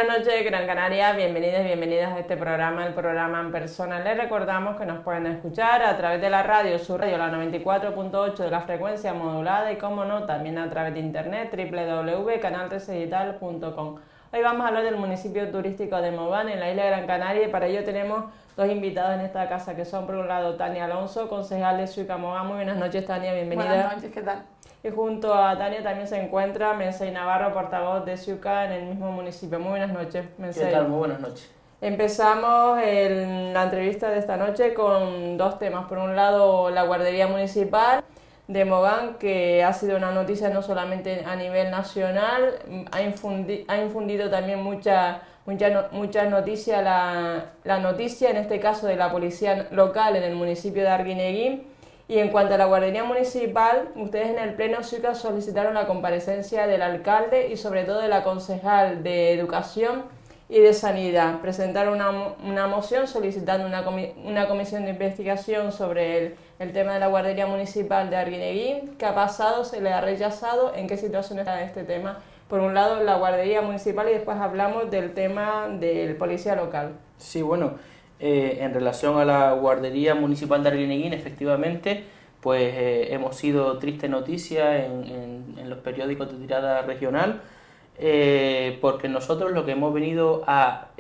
Buenas noches, Gran Canaria, bienvenidos, bienvenidas a este programa, el programa En Persona. Les recordamos que nos pueden escuchar a través de la radio, su radio, la 94.8 de la frecuencia modulada y, como no, también a través de internet, www.canal13digital.com. Hoy vamos a hablar del municipio turístico de Mogán, en la isla de Gran Canaria, y para ello tenemos dos invitados en esta casa, que son, por un lado, Tania Alonso, concejal de Ciuca Mogán. Muy buenas noches, Tania, bienvenida. Buenas noches, ¿qué tal? Y junto a Tania también se encuentra Mensei Navarro, portavoz de Ciuca en el mismo municipio. Muy buenas noches, Mensei. ¿Qué tal? Muy buenas noches. Empezamos la entrevista de esta noche con dos temas. Por un lado, la guardería municipal de Mogán, que ha sido una noticia no solamente a nivel nacional, ha infundido también muchas noticias, la noticia en este caso de la policía local en el municipio de Arguineguín. Y en cuanto a la guardería municipal, ustedes en el Pleno Ciuca solicitaron la comparecencia del alcalde y sobre todo de la concejal de Educación y de Sanidad. Presentaron una moción solicitando una comisión de investigación sobre el tema de la guardería municipal de Arguineguín. ¿Qué ha pasado? ¿Se le ha rechazado? ¿En qué situación está este tema? Por un lado, la guardería municipal, y después hablamos del tema del policía local. Sí, bueno, en relación a la guardería municipal de Arguineguín, efectivamente, pues hemos sido triste noticia en los periódicos de tirada regional, porque nosotros lo que hemos venido a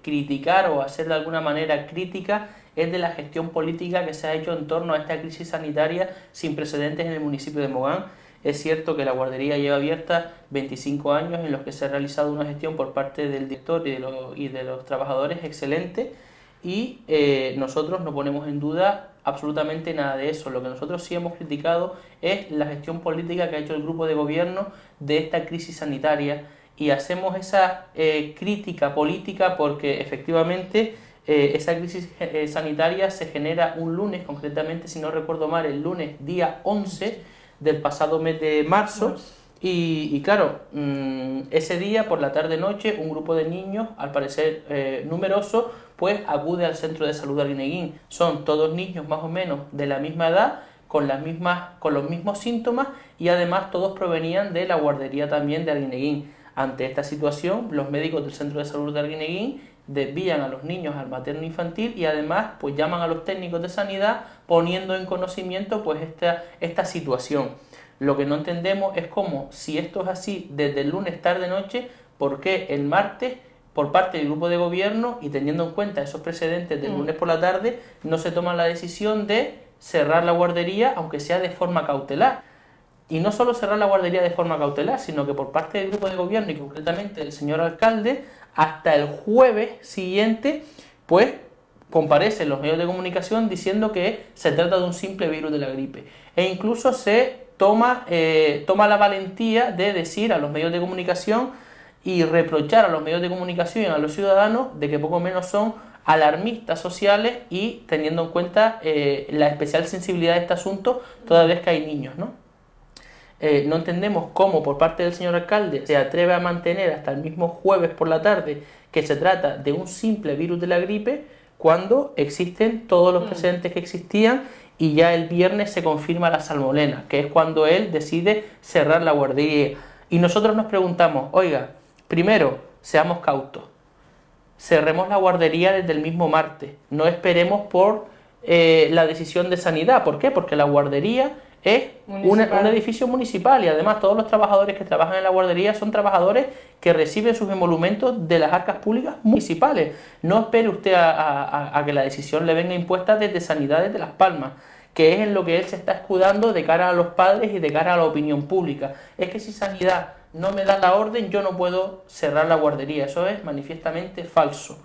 criticar o a hacer de alguna manera crítica es de la gestión política que se ha hecho en torno a esta crisis sanitaria sin precedentes en el municipio de Mogán. Es cierto que la guardería lleva abierta 25 años en los que se ha realizado una gestión por parte del director y de los trabajadores excelente, y nosotros no ponemos en duda absolutamente nada de eso. Lo que nosotros sí hemos criticado es la gestión política que ha hecho el grupo de gobierno de esta crisis sanitaria, y hacemos esa crítica política porque efectivamente esa crisis sanitaria se genera un lunes, concretamente, si no recuerdo mal, el lunes día 11 del pasado mes de marzo. Y claro, ese día por la tarde-noche un grupo de niños, al parecer numeroso, pues acude al centro de salud de Arguineguín. Son todos niños más o menos de la misma edad, con los mismos síntomas, y además todos provenían de la guardería también de Arguineguín. Ante esta situación, los médicos del centro de salud de Arguineguín desvían a los niños al materno infantil y además pues llaman a los técnicos de sanidad poniendo en conocimiento pues esta situación. Lo que no entendemos es cómo, si esto es así desde el lunes tarde-noche, ¿por qué el martes, por parte del grupo de gobierno y teniendo en cuenta esos precedentes del lunes por la tarde, no se toma la decisión de cerrar la guardería, aunque sea de forma cautelar? Y no solo cerrar la guardería de forma cautelar, sino que por parte del grupo de gobierno y concretamente del señor alcalde, hasta el jueves siguiente, pues comparece en los medios de comunicación diciendo que se trata de un simple virus de la gripe. E incluso se toma la valentía de decir a los medios de comunicación y reprochar a los medios de comunicación y a los ciudadanos de que poco menos son alarmistas sociales, y teniendo en cuenta la especial sensibilidad de este asunto, toda vez que hay niños, ¿no? No entendemos cómo por parte del señor alcalde se atreve a mantener hasta el mismo jueves por la tarde que se trata de un simple virus de la gripe, cuando existen todos los precedentes que existían, y ya el viernes se confirma la salmonela, que es cuando él decide cerrar la guardería. Y nosotros nos preguntamos, oiga, primero, seamos cautos, cerremos la guardería desde el mismo martes, no esperemos por la decisión de sanidad. ¿Por qué? Porque la guardería es un edificio municipal, y además todos los trabajadores que trabajan en la guardería son trabajadores que reciben sus emolumentos de las arcas públicas municipales. No espere usted a que la decisión le venga impuesta desde Sanidad de Las Palmas, que es en lo que él se está escudando de cara a los padres y de cara a la opinión pública. Es que si Sanidad no me da la orden, yo no puedo cerrar la guardería. Eso es manifiestamente falso.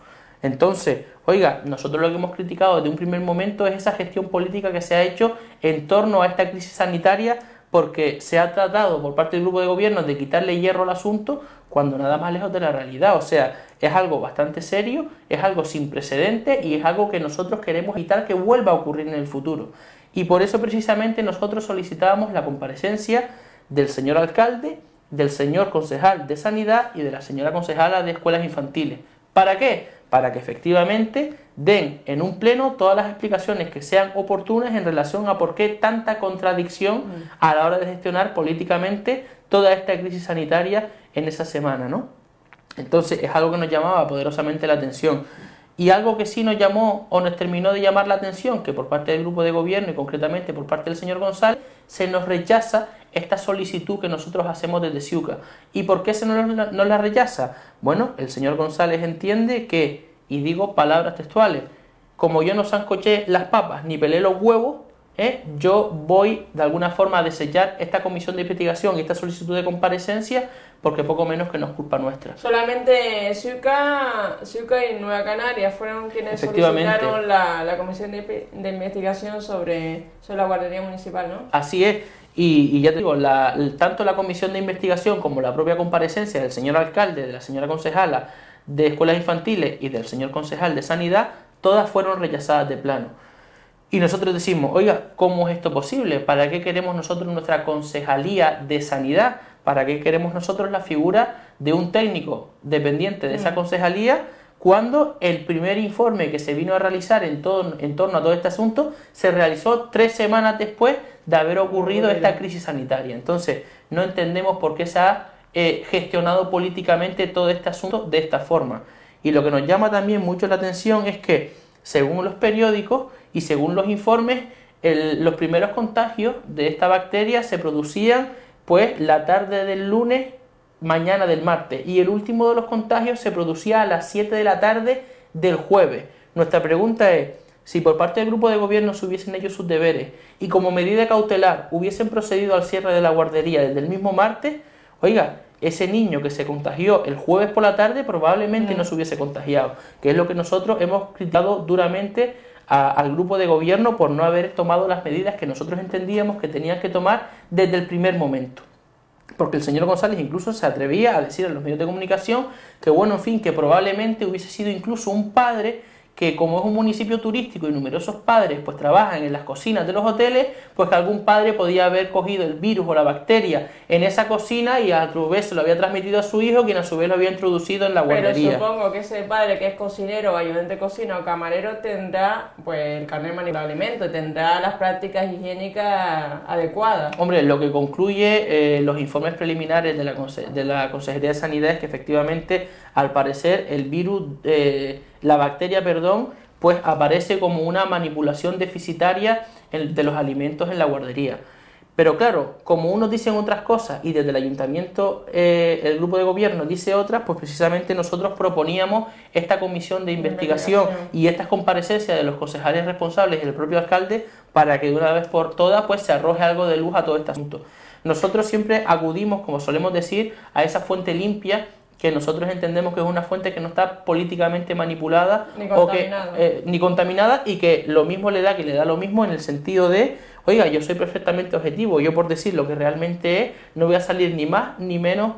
Entonces, oiga, nosotros lo que hemos criticado desde un primer momento es esa gestión política que se ha hecho en torno a esta crisis sanitaria, porque se ha tratado por parte del grupo de gobierno de quitarle hierro al asunto, cuando nada más lejos de la realidad. O sea, es algo bastante serio, es algo sin precedentes, y es algo que nosotros queremos evitar que vuelva a ocurrir en el futuro. Y por eso precisamente nosotros solicitábamos la comparecencia del señor alcalde, del señor concejal de Sanidad y de la señora concejala de Escuelas Infantiles. ¿Para qué? Para que efectivamente den en un pleno todas las explicaciones que sean oportunas en relación a por qué tanta contradicción a la hora de gestionar políticamente toda esta crisis sanitaria en esa semana, ¿no? Entonces es algo que nos llamaba poderosamente la atención. Y algo que sí nos llamó o nos terminó de llamar la atención, que por parte del grupo de gobierno y concretamente por parte del señor González, se nos rechaza esta solicitud que nosotros hacemos desde Ciuca. ¿Y por qué se nos la rechaza? Bueno, el señor González entiende que, y digo palabras textuales, como yo no sancoché las papas ni pelé los huevos, yo voy de alguna forma a desechar esta comisión de investigación y esta solicitud de comparecencia porque poco menos que no es culpa nuestra. Solamente Ciuca y Nueva Canarias fueron quienes solicitaron la comisión de investigación sobre la guardería municipal, ¿no? Así es, y ya te digo, tanto la comisión de investigación como la propia comparecencia del señor alcalde, de la señora concejala de escuelas infantiles y del señor concejal de sanidad, todas fueron rechazadas de plano. Y nosotros decimos, oiga, ¿cómo es esto posible? ¿Para qué queremos nosotros nuestra concejalía de sanidad? ¿Para qué queremos nosotros la figura de un técnico dependiente de esa concejalía cuando el primer informe que se vino a realizar en torno a todo este asunto se realizó 3 semanas después de haber ocurrido esta crisis sanitaria? Entonces, no entendemos por qué se ha gestionado políticamente todo este asunto de esta forma. Y lo que nos llama también mucho la atención es que, según los periódicos y según los informes, los primeros contagios de esta bacteria se producían pues la tarde del lunes, mañana del martes, y el último de los contagios se producía a las 7 de la tarde del jueves. Nuestra pregunta es, si por parte del grupo de gobierno se hubiesen hecho sus deberes y como medida cautelar hubiesen procedido al cierre de la guardería desde el mismo martes, oiga, ese niño que se contagió el jueves por la tarde probablemente no se hubiese contagiado, que es lo que nosotros hemos criticado duramente al grupo de gobierno por no haber tomado las medidas que nosotros entendíamos que tenían que tomar desde el primer momento. Porque el señor González incluso se atrevía a decir en los medios de comunicación que, bueno, en fin, que probablemente hubiese sido incluso un padre que, como es un municipio turístico y numerosos padres pues trabajan en las cocinas de los hoteles, pues que algún padre podía haber cogido el virus o la bacteria en esa cocina y a su vez se lo había transmitido a su hijo, quien a su vez lo había introducido en la guardería. Pero supongo que ese padre que es cocinero, ayudante de cocina o camarero tendrá pues el carnet de manipulación de alimentos, tendrá las prácticas higiénicas adecuadas. Hombre, lo que concluye los informes preliminares de la Consejería de Sanidad es que efectivamente, al parecer, el virus, la bacteria, pues aparece como una manipulación deficitaria de los alimentos en la guardería. Pero claro, como unos dicen otras cosas y desde el ayuntamiento el grupo de gobierno dice otras, pues precisamente nosotros proponíamos esta comisión de investigación y estas comparecencias de los concejales responsables y del propio alcalde para que de una vez por todas pues se arroje algo de luz a todo este asunto. Nosotros siempre acudimos, como solemos decir, a esa fuente limpia que nosotros entendemos que es una fuente que no está políticamente manipulada ni contaminada y que lo mismo le da lo mismo en el sentido de, oiga, yo soy perfectamente objetivo, yo por decir lo que realmente es, no voy a salir ni más ni menos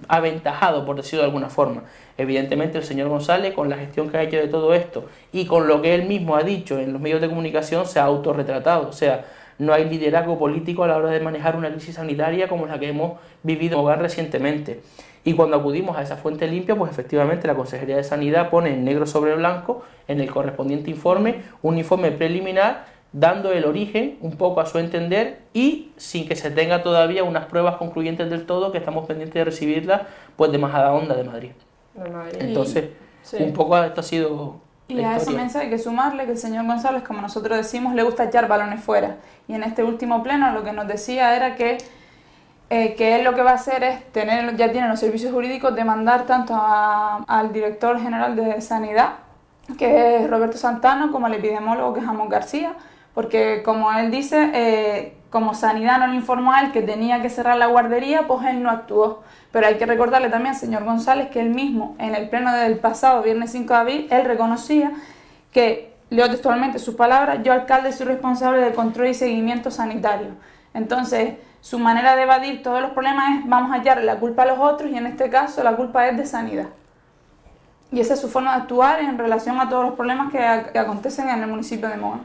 aventajado, por decirlo de alguna forma. Evidentemente el señor González, con la gestión que ha hecho de todo esto y con lo que él mismo ha dicho en los medios de comunicación, se ha autorretratado, o sea, no hay liderazgo político a la hora de manejar una crisis sanitaria como la que hemos vivido en Mogán recientemente. Y cuando acudimos a esa fuente limpia, pues efectivamente la Consejería de Sanidad pone en negro sobre blanco, en el correspondiente informe, un informe preliminar, dando el origen un poco a su entender y sin que se tenga todavía unas pruebas concluyentes del todo, que estamos pendientes de recibirlas pues de Majadahonda de Madrid. Entonces, un poco esto ha sido... Y a ese mensaje hay que sumarle que el señor González, como nosotros decimos, le gusta echar balones fuera. Y en este último pleno lo que nos decía era que él lo que va a hacer es ya tiene los servicios jurídicos de mandar tanto al director general de Sanidad, que es Roberto Santana, como al epidemiólogo, que es Amos García, porque como él dice, como Sanidad no le informó a él que tenía que cerrar la guardería, pues él no actuó. Pero hay que recordarle también al señor González que él mismo, en el pleno del pasado viernes 5 de abril, él reconocía que, leo textualmente sus palabras, yo alcalde soy responsable del control y seguimiento sanitario. Entonces, su manera de evadir todos los problemas es vamos a echarle la culpa a los otros y en este caso la culpa es de Sanidad. Y esa es su forma de actuar en relación a todos los problemas que acontecen en el municipio de Mogán.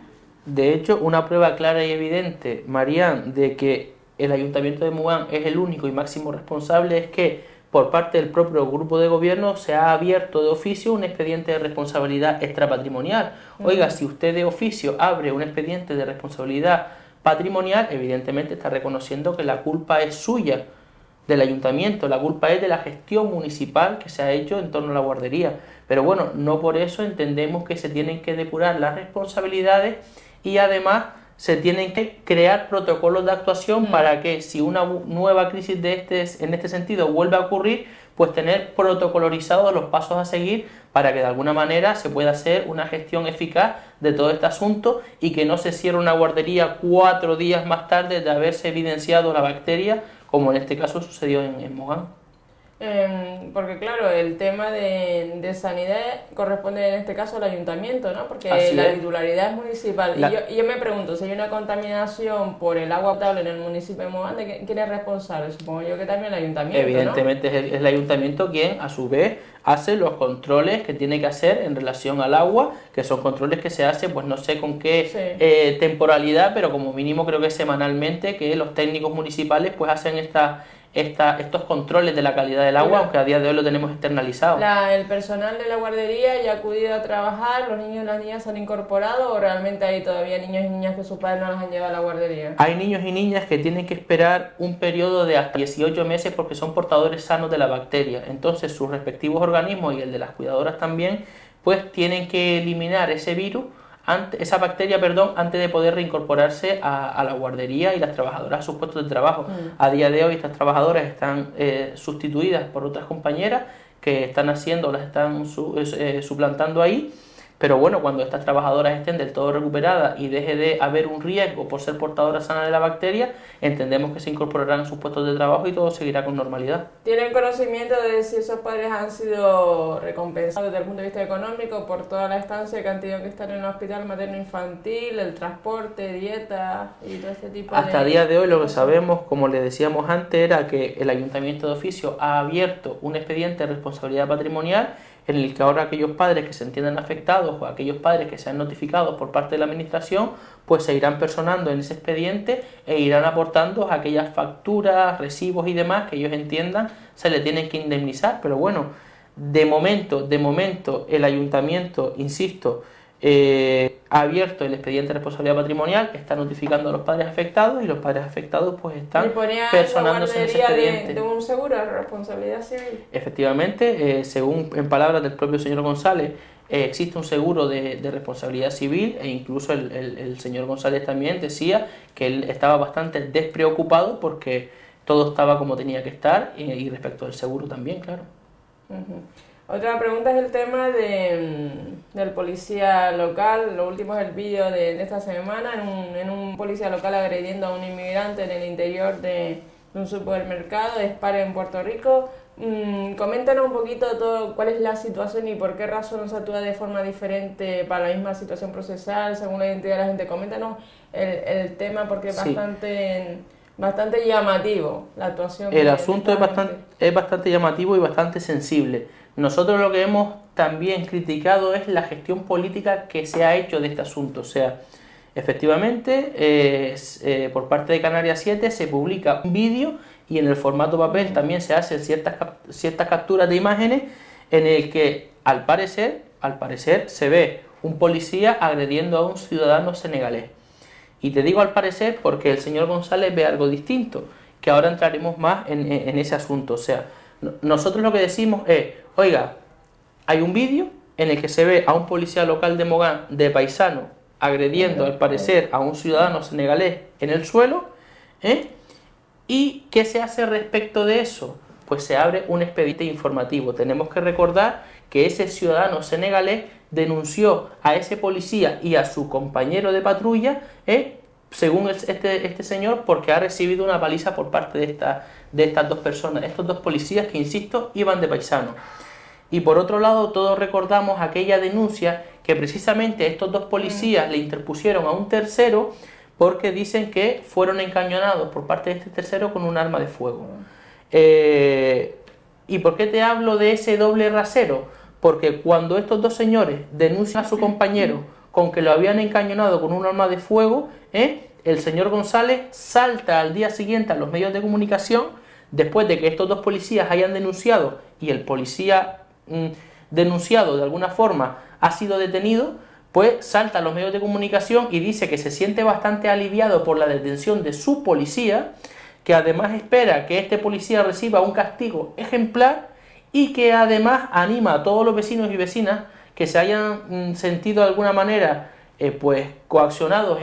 De hecho, una prueba clara y evidente, Marián, de que el Ayuntamiento de Mogán es el único y máximo responsable es que por parte del propio grupo de gobierno se ha abierto de oficio un expediente de responsabilidad extrapatrimonial. Oiga, si usted de oficio abre un expediente de responsabilidad patrimonial, evidentemente está reconociendo que la culpa es suya. del ayuntamiento, la culpa es de la gestión municipal que se ha hecho en torno a la guardería. Pero bueno, no por eso entendemos que se tienen que depurar las responsabilidades y además se tienen que crear protocolos de actuación para que si una nueva crisis en este sentido vuelve a ocurrir, pues tener protocolarizados los pasos a seguir para que de alguna manera se pueda hacer una gestión eficaz de todo este asunto y que no se cierre una guardería 4 días más tarde de haberse evidenciado la bacteria, como en este caso sucedió en Mogán. Porque claro, el tema de sanidad corresponde en este caso al ayuntamiento, ¿no? Porque Así la es. titularidad es municipal. Y yo me pregunto, si hay una contaminación por el agua potable en el municipio de Mogán, ¿quién es responsable? Supongo yo que también el ayuntamiento, Evidentemente, ¿no? Es el ayuntamiento quien a su vez hace los controles que tiene que hacer en relación al agua, que son controles que se hacen, pues no sé con qué temporalidad, pero como mínimo creo que semanalmente, que los técnicos municipales pues hacen estos controles de la calidad del agua, aunque a día de hoy lo tenemos externalizado. ¿El personal de la guardería ya ha acudido a trabajar? ¿Los niños y las niñas se han incorporado o realmente hay todavía niños y niñas que sus padres no los han llevado a la guardería? Hay niños y niñas que tienen que esperar un periodo de hasta 18 meses porque son portadores sanos de la bacteria. Entonces sus respectivos organismos y el de las cuidadoras también, pues tienen que eliminar ese virus, esa bacteria, antes de poder reincorporarse a la guardería y las trabajadoras a sus puestos de trabajo. A día de hoy estas trabajadoras están sustituidas por otras compañeras que están haciendo, las están suplantando ahí. Pero bueno, cuando estas trabajadoras estén del todo recuperadas y deje de haber un riesgo por ser portadoras sanas de la bacteria, entendemos que se incorporarán a sus puestos de trabajo y todo seguirá con normalidad. ¿Tienen conocimiento de si esos padres han sido recompensados desde el punto de vista económico por toda la estancia que han tenido que estar en el hospital materno-infantil, el transporte, dieta y todo ese tipo de...? Hasta el día de hoy lo que sabemos, como le decíamos antes, era que el Ayuntamiento de Oficio ha abierto un expediente de responsabilidad patrimonial en el que ahora aquellos padres que se entiendan afectados o aquellos padres que sean notificados por parte de la Administración, pues se irán personando en ese expediente e irán aportando aquellas facturas, recibos y demás que ellos entiendan se le tienen que indemnizar. Pero bueno, de momento el Ayuntamiento, insisto, ha abierto el expediente de responsabilidad patrimonial, está notificando a los padres afectados y los padres afectados pues están personándose en ese expediente. ¿De un seguro de responsabilidad civil? Efectivamente, según en palabras del propio señor González, existe un seguro de responsabilidad civil e incluso el señor González también decía que él estaba bastante despreocupado porque todo estaba como tenía que estar y respecto del seguro también, claro. Otra pregunta es el tema del policía local. Lo último es el vídeo de esta semana en un policía local agrediendo a un inmigrante en el interior de un supermercado de Spar en Puerto Rico. Coméntanos un poquito todo, cuál es la situación y por qué razón se actúa de forma diferente para la misma situación procesal según la identidad de la gente. Coméntanos el tema porque es bastante llamativo la actuación. El asunto es bastante llamativo y bastante sensible. Nosotros lo que hemos también criticado es la gestión política que se ha hecho de este asunto. O sea, efectivamente, por parte de Canarias 7 se publica un vídeo y en el formato papel también se hacen ciertas capturas de imágenes en el que al parecer se ve un policía agrediendo a un ciudadano senegalés. Y te digo al parecer porque el señor González ve algo distinto, que ahora entraremos más en ese asunto. O sea, nosotros lo que decimos es, oiga, hay un vídeo en el que se ve a un policía local de Mogán, de paisano, agrediendo al parecer a un ciudadano senegalés en el suelo, ¿y qué se hace respecto de eso? Pues se abre un expediente informativo. Tenemos que recordar que ese ciudadano senegalés denunció a ese policía y a su compañero de patrulla, según este señor, porque ha recibido una paliza por parte de estas dos personas, estos dos policías que, insisto, iban de paisano. Y por otro lado, todos recordamos aquella denuncia que precisamente estos dos policías le interpusieron a un tercero porque dicen que fueron encañonados por parte de este tercero con un arma de fuego. ¿Y por qué te hablo de ese doble rasero? Porque cuando estos dos señores denuncian a su compañero con que lo habían encañonado con un arma de fuego, el señor González salta al día siguiente a los medios de comunicación, después de que estos dos policías hayan denunciado y el policía denunciado de alguna forma ha sido detenido, pues salta a los medios de comunicación y dice que se siente bastante aliviado por la detención de su policía, que además espera que este policía reciba un castigo ejemplar y que además anima a todos los vecinos y vecinas que se hayan sentido de alguna manera pues coaccionados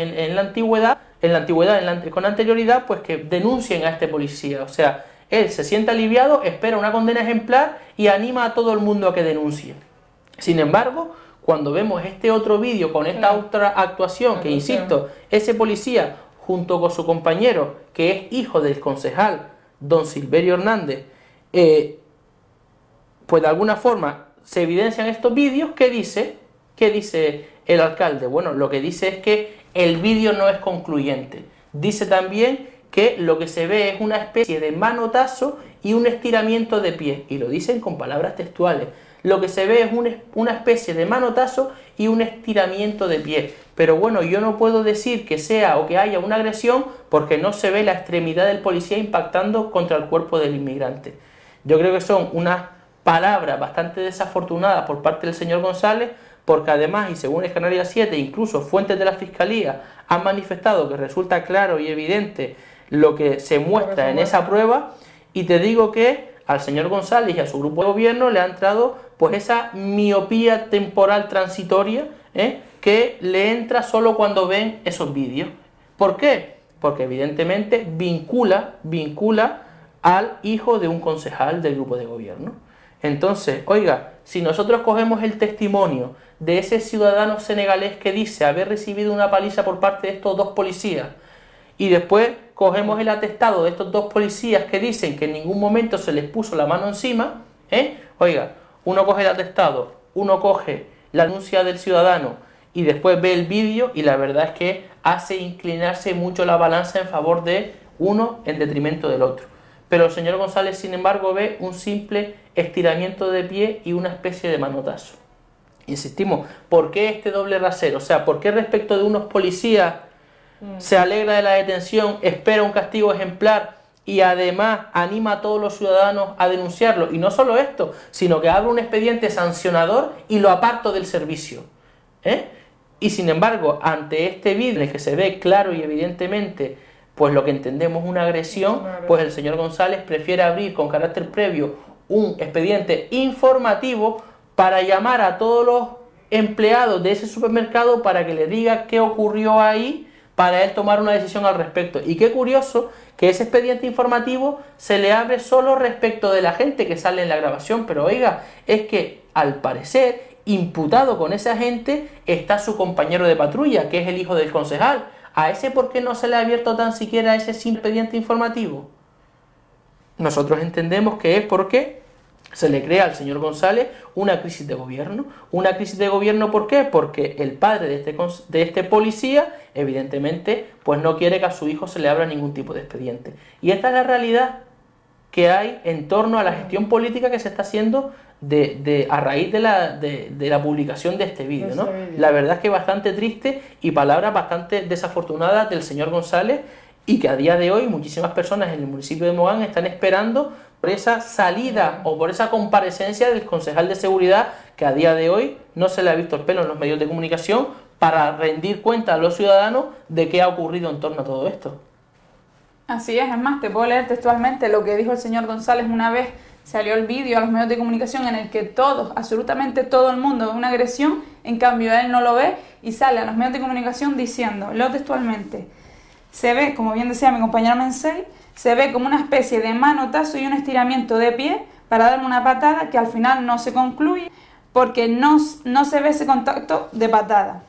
con anterioridad, pues que denuncien a este policía. O sea, él se siente aliviado, espera una condena ejemplar y anima a todo el mundo a que denuncie. Sin embargo, cuando vemos este otro vídeo con esta otra actuación, que insisto, ese policía junto con su compañero, que es hijo del concejal don Silverio Hernández, pues de alguna forma se evidencian estos vídeos. ¿Qué dice el alcalde? Bueno, lo que dice es que el vídeo no es concluyente. Dice también que lo que se ve es una especie de manotazo y un estiramiento de pie, y lo dicen con palabras textuales. Lo que se ve es una especie de manotazo y un estiramiento de pie. Pero bueno, yo no puedo decir que sea o que haya una agresión porque no se ve la extremidad del policía impactando contra el cuerpo del inmigrante. Yo creo que son unas palabras bastante desafortunadas por parte del señor González, porque además, y según el Canarias 7, incluso fuentes de la Fiscalía han manifestado que resulta claro y evidente lo que se muestra en esa prueba, y te digo que al señor González y a su grupo de gobierno le ha entrado pues esa miopía temporal transitoria que le entra solo cuando ven esos vídeos. ¿Por qué? Porque evidentemente vincula al hijo de un concejal del grupo de gobierno. Entonces, oiga, si nosotros cogemos el testimonio de ese ciudadano senegalés que dice haber recibido una paliza por parte de estos dos policías, y después cogemos el atestado de estos dos policías que dicen que en ningún momento se les puso la mano encima, oiga, uno coge el atestado, uno coge la denuncia del ciudadano y después ve el vídeo, y la verdad es que hace inclinarse mucho la balanza en favor de uno en detrimento del otro. Pero el señor González, sin embargo, ve un simple estiramiento de pie y una especie de manotazo. Insistimos, ¿por qué este doble rasero? O sea, ¿por qué respecto de unos policías se alegra de la detención, espera un castigo ejemplar y además anima a todos los ciudadanos a denunciarlo? Y no solo esto, sino que abre un expediente sancionador y lo aparto del servicio. Y sin embargo, ante este vídeo en el que se ve claro y evidentemente pues lo que entendemos una agresión, pues el señor González prefiere abrir con carácter previo un expediente informativo para llamar a todos los empleados de ese supermercado para que le diga qué ocurrió ahí, para él tomar una decisión al respecto. Y qué curioso que ese expediente informativo se le abre solo respecto de la gente que sale en la grabación, pero oiga, es que al parecer imputado con esa gente está su compañero de patrulla, que es el hijo del concejal. ¿A ese por qué no se le ha abierto tan siquiera ese expediente informativo? Nosotros entendemos que es porque se le crea al señor González una crisis de gobierno. ¿Una crisis de gobierno por qué? Porque el padre de este policía, evidentemente, pues no quiere que a su hijo se le abra ningún tipo de expediente. Y esta es la realidad que hay en torno a la gestión política que se está haciendo a raíz de la publicación de este vídeo, ¿no? La verdad es que bastante triste y palabras bastante desafortunadas del señor González, y que a día de hoy muchísimas personas en el municipio de Mogán están esperando por esa salida o por esa comparecencia del concejal de seguridad, que a día de hoy no se le ha visto el pelo en los medios de comunicación para rendir cuenta a los ciudadanos de qué ha ocurrido en torno a todo esto. Así es más, te puedo leer textualmente lo que dijo el señor González una vez. Salió el vídeo a los medios de comunicación en el que todos, absolutamente todo el mundo ve una agresión, en cambio él no lo ve, y sale a los medios de comunicación diciendo, leo textualmente, se ve, como bien decía mi compañero Mensei, se ve como una especie de manotazo y un estiramiento de pie para darme una patada que al final no se concluye porque no se ve ese contacto de patada.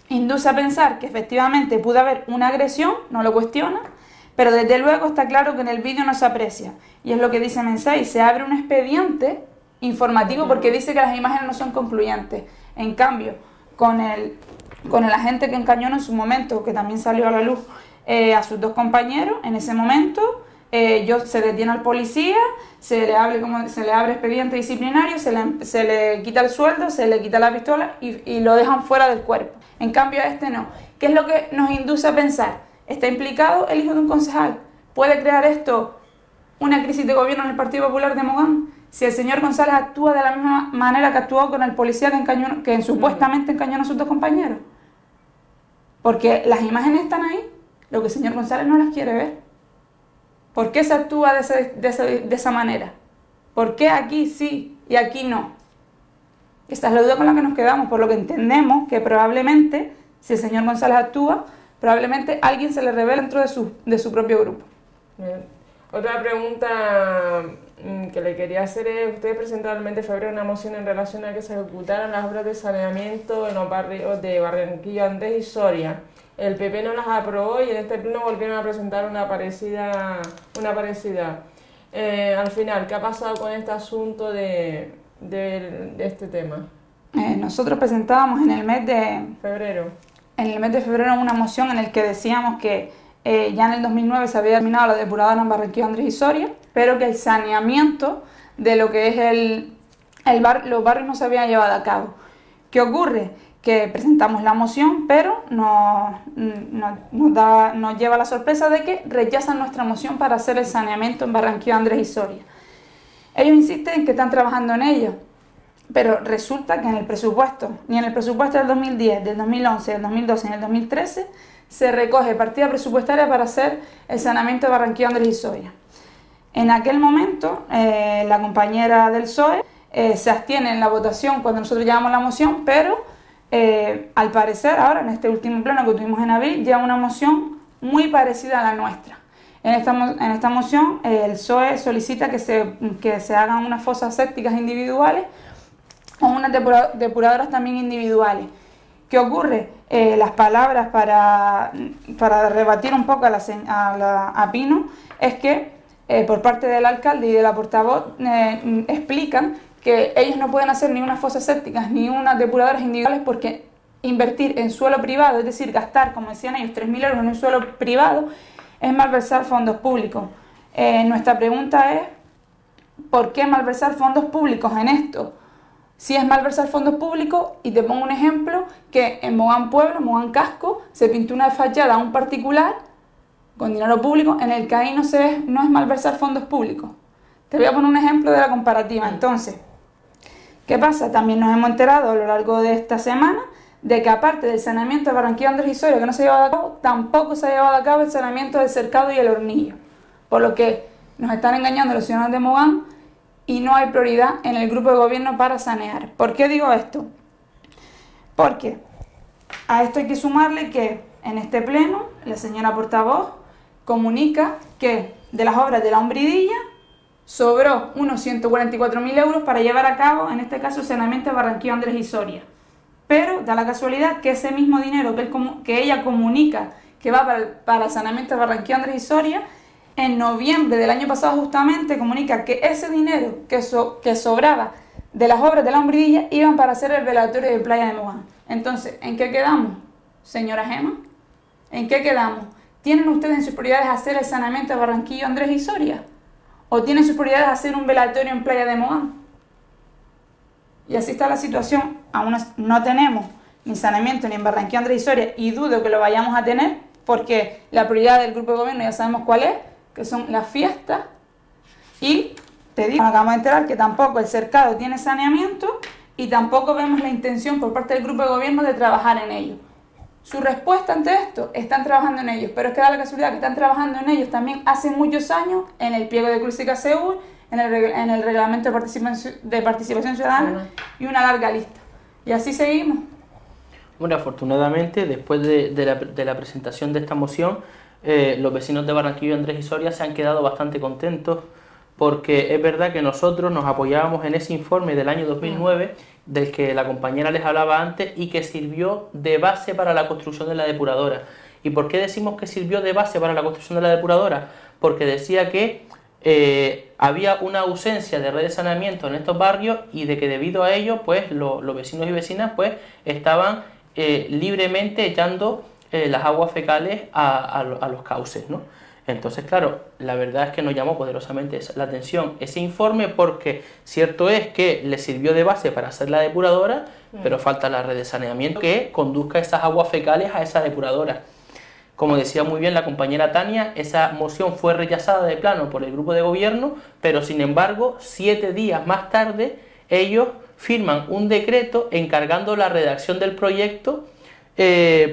Induce a pensar que efectivamente pudo haber una agresión, no lo cuestiona, pero desde luego está claro que en el vídeo no se aprecia. Y es lo que dice Mensei, se abre un expediente informativo porque dice que las imágenes no son concluyentes. En cambio, con el agente que encañonó en su momento, que también salió a la luz, a sus dos compañeros, en ese momento se detiene al policía, se le abre expediente disciplinario, se le quita el sueldo, se le quita la pistola y lo dejan fuera del cuerpo. En cambio a este no. ¿Qué es lo que nos induce a pensar? ¿Está implicado el hijo de un concejal? ¿Puede crear esto una crisis de gobierno en el Partido Popular de Mogán? Si el señor González actúa de la misma manera que actuó con el policía que supuestamente encañonó a sus dos compañeros. Porque las imágenes están ahí, lo que el señor González no las quiere ver. ¿Por qué se actúa de esa manera? ¿Por qué aquí sí y aquí no? Esta es la duda con la que nos quedamos, por lo que entendemos que probablemente, si el señor González actúa, probablemente alguien se le revele dentro de su propio grupo. Bien. Otra pregunta que le quería hacer es, ustedes presentaron el mes de febrero una moción en relación a que se ejecutaran las obras de saneamiento en los barrios de Barranquilla, Andrés y Soria. El PP no las aprobó y en este pleno volvieron a presentar una parecida. Al final, ¿qué ha pasado con este asunto de este tema? Nosotros presentábamos en el mes de febrero una moción en el que decíamos que ya en el 2009 se había terminado la depuradora en Barranquilla, Andrés y Soria, pero que el saneamiento de lo que es los barrios no se había llevado a cabo. ¿Qué ocurre? Que presentamos la moción, pero nos lleva la sorpresa de que rechazan nuestra moción para hacer el saneamiento en Barranquilla, Andrés y Soria. Ellos insisten en que están trabajando en ello, pero resulta que en el presupuesto, ni en el presupuesto del 2010, del 2011, del 2012 ni del 2013, se recoge partida presupuestaria para hacer el saneamiento de Barranquilla, Andrés y Soria. En aquel momento, la compañera del PSOE se abstiene en la votación cuando nosotros llevamos la moción, pero al parecer ahora, en este último pleno que tuvimos en abril, lleva una moción muy parecida a la nuestra. En esta moción, el PSOE solicita que se hagan unas fosas sépticas individuales o unas depuradoras también individuales. ¿Qué ocurre? Las palabras para rebatir un poco a Pino es que por parte del alcalde y de la portavoz explican que ellos no pueden hacer ni unas fosas sépticas ni unas depuradoras individuales porque invertir en suelo privado, es decir, gastar, como decían ellos, 3.000 euros en un suelo privado, es malversar fondos públicos. Nuestra pregunta es, ¿por qué malversar fondos públicos en esto? Si es malversar fondos públicos, y te pongo un ejemplo, que en Mogán Pueblo, Mogán Casco, se pintó una fachada a un particular con dinero público, en el que ahí no es malversar fondos públicos. Te voy a poner un ejemplo de la comparativa. Entonces, ¿qué pasa? También nos hemos enterado a lo largo de esta semana de que aparte del saneamiento de Barranquilla, Andrés y Soria, que no se ha llevado a cabo, tampoco se ha llevado a cabo el saneamiento del Cercado y el Hornillo. Por lo que nos están engañando los ciudadanos de Mogán y no hay prioridad en el grupo de gobierno para sanear. ¿Por qué digo esto? Porque a esto hay que sumarle que en este pleno la señora portavoz comunica que de las obras de la Hombridilla sobró unos 144.000 euros para llevar a cabo, en este caso, el saneamiento de Barranquilla, Andrés y Soria. Pero da la casualidad que ese mismo dinero que ella comunica que va para el saneamiento de Barranquilla, Andrés y Soria, en noviembre del año pasado justamente comunica que ese dinero que sobraba de las obras de la Hombridilla iban para hacer el velatorio de Playa de Mogán. Entonces, ¿en qué quedamos, señora Gema? ¿En qué quedamos? ¿Tienen ustedes en sus prioridades hacer el saneamiento de Barranquilla, Andrés y Soria? ¿O tienen sus prioridades hacer un velatorio en Playa de Mogán? Y así está la situación. Aún no tenemos ni saneamiento ni en Barranquilla, Andrés y Soria, y dudo que lo vayamos a tener porque la prioridad del grupo de gobierno ya sabemos cuál es, que son las fiestas. Y te digo, nos acabamos de enterar que tampoco el Cercado tiene saneamiento y tampoco vemos la intención por parte del grupo de gobierno de trabajar en ello. Su respuesta ante esto, están trabajando en ellos, pero es que da la casualidad que están trabajando en ellos también hace muchos años en el pliego de Clúsica Seúl, en el reglamento de participación ciudadana y una larga lista. Y así seguimos. Bueno, afortunadamente, después de la presentación de esta moción, los vecinos de Barranquilla, Andrés y Soria se han quedado bastante contentos porque es verdad que nosotros nos apoyábamos en ese informe del año 2009 del que la compañera les hablaba antes y que sirvió de base para la construcción de la depuradora. ¿Y por qué decimos que sirvió de base para la construcción de la depuradora? Porque decía que había una ausencia de red de saneamiento en estos barrios y de que debido a ello pues los vecinos y vecinas pues estaban libremente echando las aguas fecales a los cauces, ¿no? Entonces, claro, la verdad es que nos llamó poderosamente la atención ese informe porque cierto es que le sirvió de base para hacer la depuradora, pero falta la red de saneamiento que conduzca esas aguas fecales a esa depuradora. Como decía muy bien la compañera Tania, esa moción fue rechazada de plano por el grupo de gobierno, pero sin embargo, 7 días más tarde, ellos firman un decreto encargando la redacción del proyecto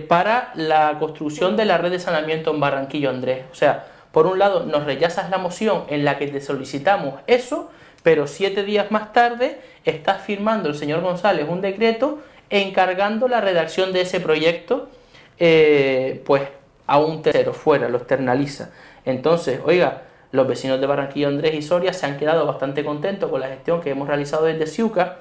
para la construcción de la red de saneamiento en Barranquilla, Andrés. O sea, por un lado nos rechazas la moción en la que te solicitamos eso, pero 7 días más tarde está firmando el señor González un decreto encargando la redacción de ese proyecto pues a un tercero fuera, lo externaliza. Entonces, oiga, los vecinos de Barranquilla, Andrés y Soria se han quedado bastante contentos con la gestión que hemos realizado desde Ciuca,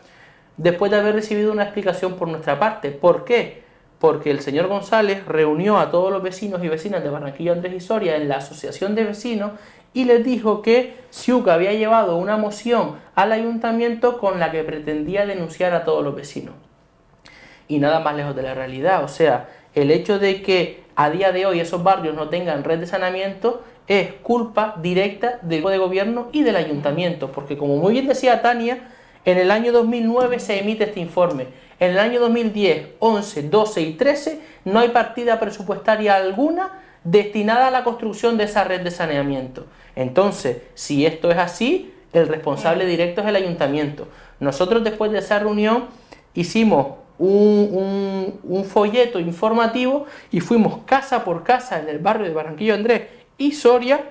después de haber recibido una explicación por nuestra parte. ¿Por qué? Porque el señor González reunió a todos los vecinos y vecinas de Barranquilla, Andrés y Soria en la asociación de vecinos y les dijo que Ciuca había llevado una moción al ayuntamiento con la que pretendía denunciar a todos los vecinos. Y nada más lejos de la realidad. O sea, el hecho de que a día de hoy esos barrios no tengan red de saneamiento es culpa directa del gobierno y del ayuntamiento, porque como muy bien decía Tania, en el año 2009 se emite este informe. En el año 2010, 11, 12 y 13 no hay partida presupuestaria alguna destinada a la construcción de esa red de saneamiento. Entonces, si esto es así, el responsable directo es el ayuntamiento. Nosotros después de esa reunión hicimos un folleto informativo y fuimos casa por casa en el barrio de Barranquilla Andrés y Soria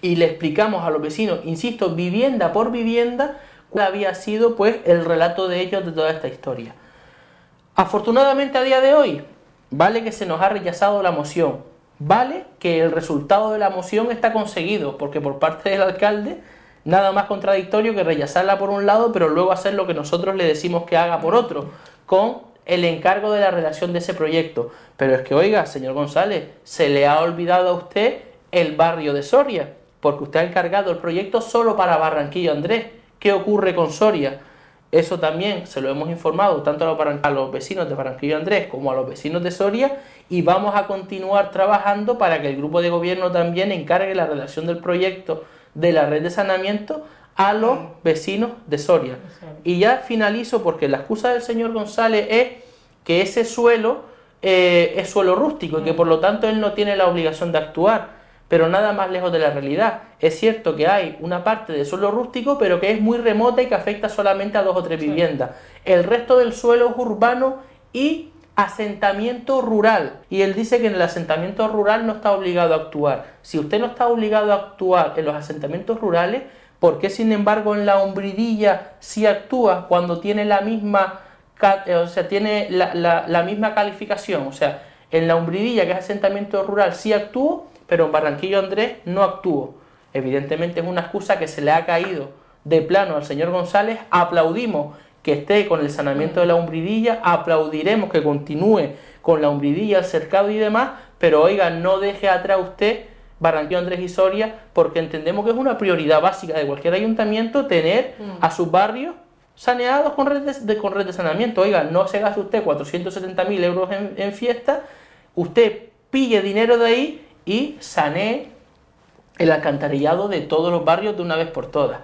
y le explicamos a los vecinos, insisto, vivienda por vivienda, cuál había sido pues el relato de ellos de toda esta historia. Afortunadamente a día de hoy, vale que se nos ha rechazado la moción, vale que el resultado de la moción está conseguido, porque por parte del alcalde nada más contradictorio que rechazarla por un lado, pero luego hacer lo que nosotros le decimos que haga por otro, con el encargo de la redacción de ese proyecto. Pero es que, oiga, señor González, se le ha olvidado a usted el barrio de Soria, porque usted ha encargado el proyecto solo para Barranquilla Andrés. ¿Qué ocurre con Soria? Eso también se lo hemos informado tanto a los vecinos de Barranquilla Andrés como a los vecinos de Soria, y vamos a continuar trabajando para que el grupo de gobierno también encargue la redacción del proyecto de la red de saneamiento a los vecinos de Soria. Y ya finalizo, porque la excusa del señor González es que ese suelo es suelo rústico y que por lo tanto él no tiene la obligación de actuar, pero nada más lejos de la realidad. Es cierto que hay una parte de suelo rústico, pero que es muy remota y que afecta solamente a 2 o 3 viviendas. El resto del suelo es urbano y asentamiento rural, y él dice que en el asentamiento rural no está obligado a actuar. Si usted no está obligado a actuar en los asentamientos rurales, ¿por qué sin embargo en la Umbridilla sí actúa cuando tiene la misma, tiene la misma calificación? O sea, en la Umbridilla, que es asentamiento rural, sí actúa, pero en Barranquilla Andrés no actuó. Evidentemente es una excusa que se le ha caído de plano al señor González. Aplaudimos que esté con el saneamiento de la Umbridilla, aplaudiremos que continúe con la Umbridilla, el cercado y demás, pero oiga, no deje atrás usted Barranquilla Andrés y Soria, porque entendemos que es una prioridad básica de cualquier ayuntamiento tener a sus barrios saneados con red de saneamiento. Oiga, no se gaste usted 470.000 euros en fiesta, usted pille dinero de ahí y sanee el alcantarillado de todos los barrios de una vez por todas.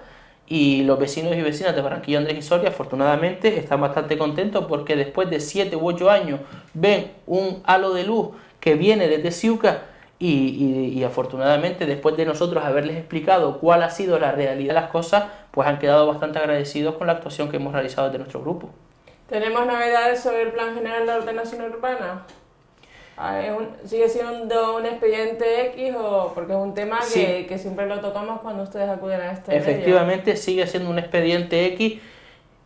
Y los vecinos y vecinas de Barranquilla Andrés y Soria afortunadamente están bastante contentos, porque después de 7 u 8 años ven un halo de luz que viene desde Ciuca y afortunadamente después de nosotros haberles explicado cuál ha sido la realidad de las cosas, pues han quedado bastante agradecidos con la actuación que hemos realizado desde nuestro grupo. ¿Tenemos novedades sobre el Plan General de Ordenación Urbana? ¿Sigue siendo un expediente X o porque es un tema que siempre lo tocamos cuando ustedes acuden a este? Efectivamente, sigue siendo un expediente X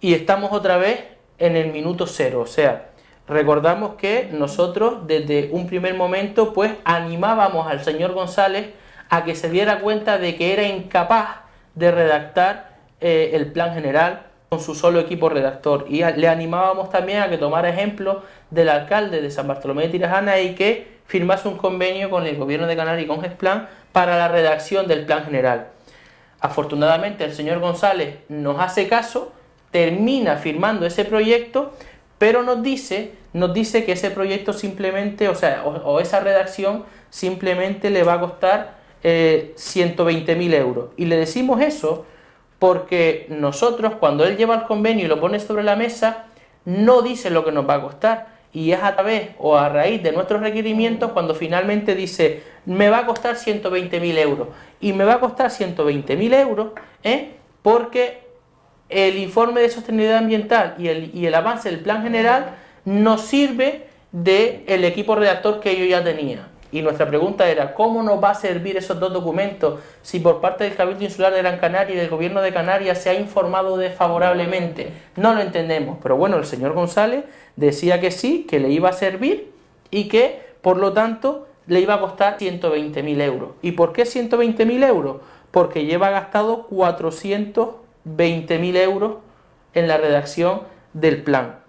y estamos otra vez en el minuto cero. O sea, recordamos que nosotros desde un primer momento pues animábamos al señor González a que se diera cuenta de que era incapaz de redactar el plan general con su solo equipo redactor, y le animábamos también a que tomara ejemplo del alcalde de San Bartolomé de Tirajana y que firmase un convenio con el gobierno de Canarias y con GESPLAN para la redacción del plan general. Afortunadamente el señor González nos hace caso, termina firmando ese proyecto, pero nos dice que ese proyecto simplemente, o esa redacción simplemente le va a costar 120.000 euros. Y le decimos eso porque nosotros, cuando él lleva el convenio y lo pone sobre la mesa, no dice lo que nos va a costar, y es a través o a raíz de nuestros requerimientos cuando finalmente dice me va a costar 120.000 euros, y me va a costar 120.000 euros porque el informe de sostenibilidad ambiental y el avance del plan general nos sirve del equipo redactor que yo ya tenía. Y nuestra pregunta era, ¿cómo nos va a servir esos dos documentos si por parte del Cabildo Insular de Gran Canaria y del Gobierno de Canarias se ha informado desfavorablemente? No lo entendemos, pero bueno, el señor González decía que sí, que le iba a servir y que, por lo tanto, le iba a costar 120.000 euros. ¿Y por qué 120.000 euros? Porque lleva gastado 420.000 euros en la redacción del plan.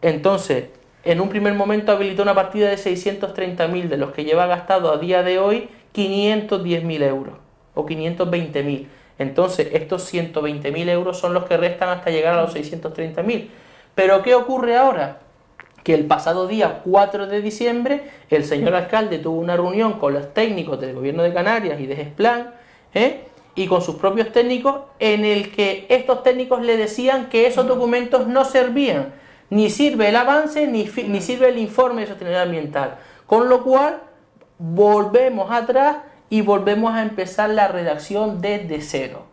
Entonces, en un primer momento habilitó una partida de 630.000, de los que lleva gastado a día de hoy 510.000 euros o 520.000. Entonces, estos 120.000 euros son los que restan hasta llegar a los 630.000. ¿Pero qué ocurre ahora? Que el pasado día 4 de diciembre el señor alcalde tuvo una reunión con los técnicos del Gobierno de Canarias y de GESPLAN, y con sus propios técnicos, en el que estos técnicos le decían que esos documentos no servían. Ni sirve el avance, ni sirve el informe de sostenibilidad ambiental. Con lo cual, volvemos atrás y volvemos a empezar la redacción desde cero.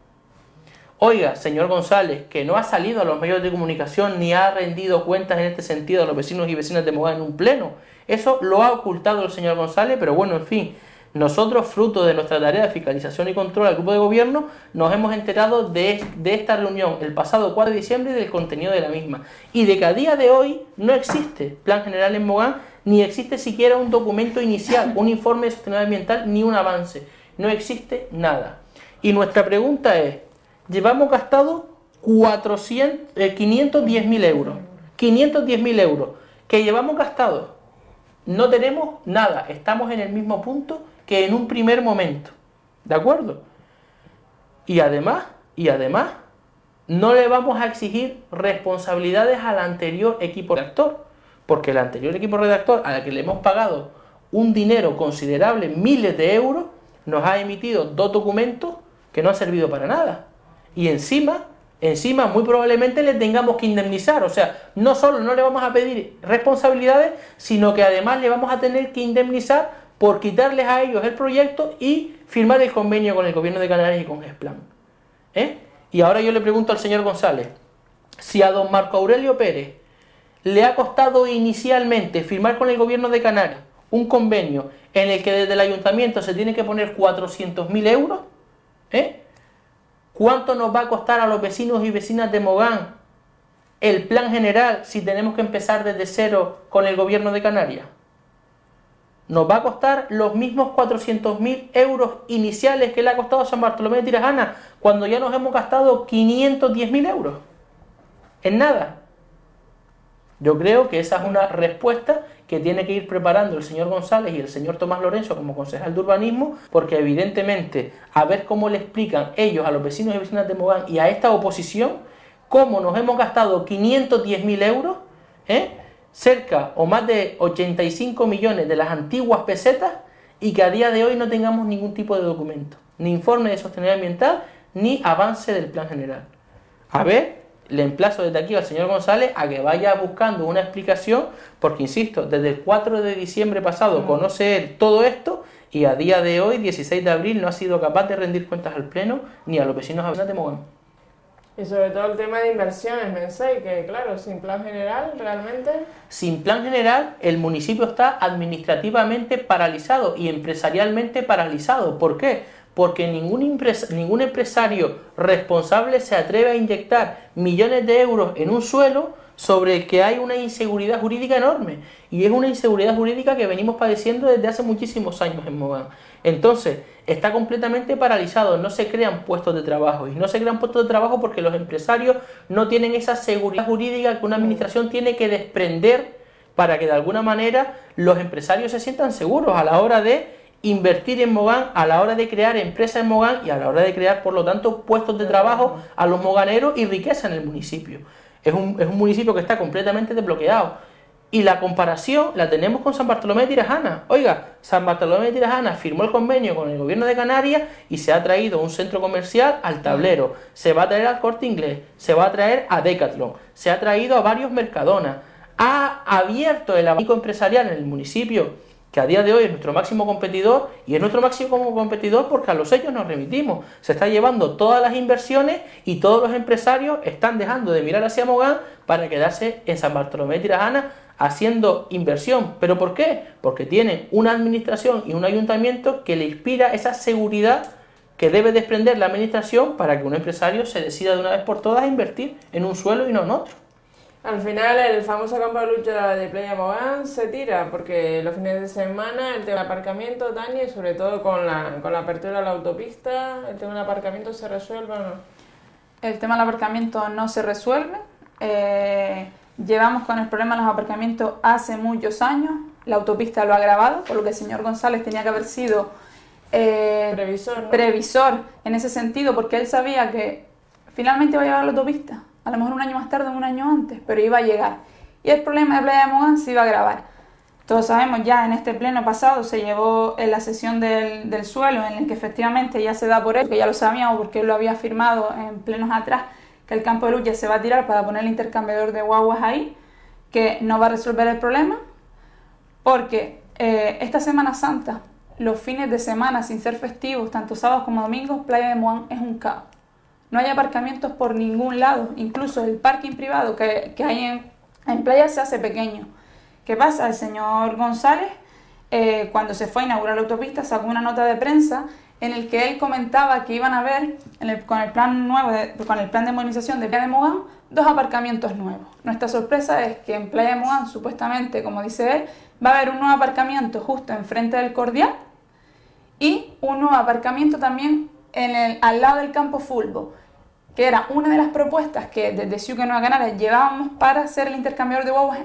Oiga, señor González, que no ha salido a los medios de comunicación ni ha rendido cuentas en este sentido a los vecinos y vecinas de Mogán en un pleno. Eso lo ha ocultado el señor González, pero bueno, en fin. Nosotros, fruto de nuestra tarea de fiscalización y control al grupo de gobierno, nos hemos enterado de esta reunión el pasado 4 de diciembre y del contenido de la misma. Y de que a día de hoy no existe plan general en Mogán, ni existe siquiera un documento inicial, un informe de sostenibilidad ambiental, ni un avance. No existe nada. Y nuestra pregunta es, llevamos gastado 510.000 euros. 510.000 euros que llevamos gastados. No tenemos nada. Estamos en el mismo punto que en un primer momento. ¿De acuerdo? Y además, no le vamos a exigir responsabilidades al anterior equipo redactor. Porque el anterior equipo redactor, a la que le hemos pagado un dinero considerable, miles de euros, nos ha emitido 2 documentos que no han servido para nada. Y encima, muy probablemente le tengamos que indemnizar. O sea, no solo no le vamos a pedir responsabilidades, sino que además le vamos a tener que indemnizar por quitarles a ellos el proyecto y firmar el convenio con el Gobierno de Canarias y con GESPLAN. Y ahora yo le pregunto al señor González, si a don Marco Aurelio Pérez le ha costado inicialmente firmar con el Gobierno de Canarias un convenio en el que desde el ayuntamiento se tiene que poner 400.000 euros, ¿cuánto nos va a costar a los vecinos y vecinas de Mogán el plan general si tenemos que empezar desde cero con el Gobierno de Canarias? Nos va a costar los mismos 400.000 euros iniciales que le ha costado a San Bartolomé de Tirajana, cuando ya nos hemos gastado 510.000 euros. En nada. Yo creo que esa es una respuesta que tiene que ir preparando el señor González y el señor Tomás Lorenzo como concejal de urbanismo, porque evidentemente a ver cómo le explican ellos a los vecinos y vecinas de Mogán y a esta oposición cómo nos hemos gastado 510.000 euros, cerca o más de 85 millones de las antiguas pesetas, y que a día de hoy no tengamos ningún tipo de documento, ni informe de sostenibilidad ambiental, ni avance del plan general. A ver, le emplazo desde aquí al señor González a que vaya buscando una explicación, porque insisto, desde el 4 de diciembre pasado conoce él todo esto, y a día de hoy, 16 de abril, no ha sido capaz de rendir cuentas al Pleno ni a los vecinos de Mogán. Y sobre todo el tema de inversiones, pensé que claro, sin plan general, realmente... Sin plan general, el municipio está administrativamente paralizado y empresarialmente paralizado. ¿Por qué? Porque ningún empresario responsable se atreve a inyectar millones de euros en un suelo sobre el que hay una inseguridad jurídica enorme. Y es una inseguridad jurídica que venimos padeciendo desde hace muchísimos años en Mogán. Entonces, está completamente paralizado, no se crean puestos de trabajo. Y no se crean puestos de trabajo porque los empresarios no tienen esa seguridad jurídica que una administración tiene que desprender para que de alguna manera los empresarios se sientan seguros a la hora de invertir en Mogán, a la hora de crear empresas en Mogán y a la hora de crear, por lo tanto, puestos de trabajo a los moganeros y riqueza en el municipio. Es un municipio que está completamente desbloqueado. Y la comparación la tenemos con San Bartolomé de Tirajana. Oiga, San Bartolomé de Tirajana firmó el convenio con el Gobierno de Canarias y se ha traído un centro comercial al Tablero. Se va a traer al Corte Inglés, se va a traer a Decathlon, se ha traído a varios Mercadona. Ha abierto el abanico empresarial en el municipio que a día de hoy es nuestro máximo competidor, y es nuestro máximo competidor porque a los sellos nos remitimos. Se está llevando todas las inversiones y todos los empresarios están dejando de mirar hacia Mogán para quedarse en San Bartolomé de Tirajana haciendo inversión. ¿Pero por qué? Porque tienen una administración y un ayuntamiento que le inspira esa seguridad que debe desprender la administración para que un empresario se decida de una vez por todas a invertir en un suelo y no en otro. Al final el famoso campo de lucha de Playa Mogán se tira porque los fines de semana el tema del aparcamiento, Tania, y sobre todo con la apertura de la autopista, el tema del aparcamiento se resuelve o no. El tema del aparcamiento no se resuelve. Llevamos con el problema de los aparcamientos hace muchos años. La autopista lo ha agravado, por lo que el señor González tenía que haber sido previsor, ¿no? Previsor en ese sentido, porque él sabía que finalmente iba a llegar la autopista. A lo mejor un año más tarde o un año antes, pero iba a llegar. Y el problema de Playa de Mogán se iba a agravar. Todos sabemos ya, en este pleno pasado se llevó en la sesión del suelo, en el que efectivamente ya se da por él, que ya lo sabíamos porque él lo había firmado en plenos atrás, que el campo de lucha se va a tirar para poner el intercambiador de guaguas ahí, que no va a resolver el problema, porque esta Semana Santa, los fines de semana sin ser festivos, tanto sábados como domingos, Playa de Mogán es un caos. No hay aparcamientos por ningún lado, incluso el parking privado que hay en playa se hace pequeño. ¿Qué pasa? El señor González, cuando se fue a inaugurar la autopista, sacó una nota de prensa en el que él comentaba que iban a haber, con el plan nuevo, con el plan de modernización de Playa de Mogán, 2 aparcamientos nuevos. Nuestra sorpresa es que en Playa de Mogán, supuestamente, como dice él, va a haber un nuevo aparcamiento justo enfrente del Cordial y un nuevo aparcamiento también al lado del campo fútbol, que era una de las propuestas que desde Ciuque Nueva Canarias llevábamos para hacer el intercambiador de guaguas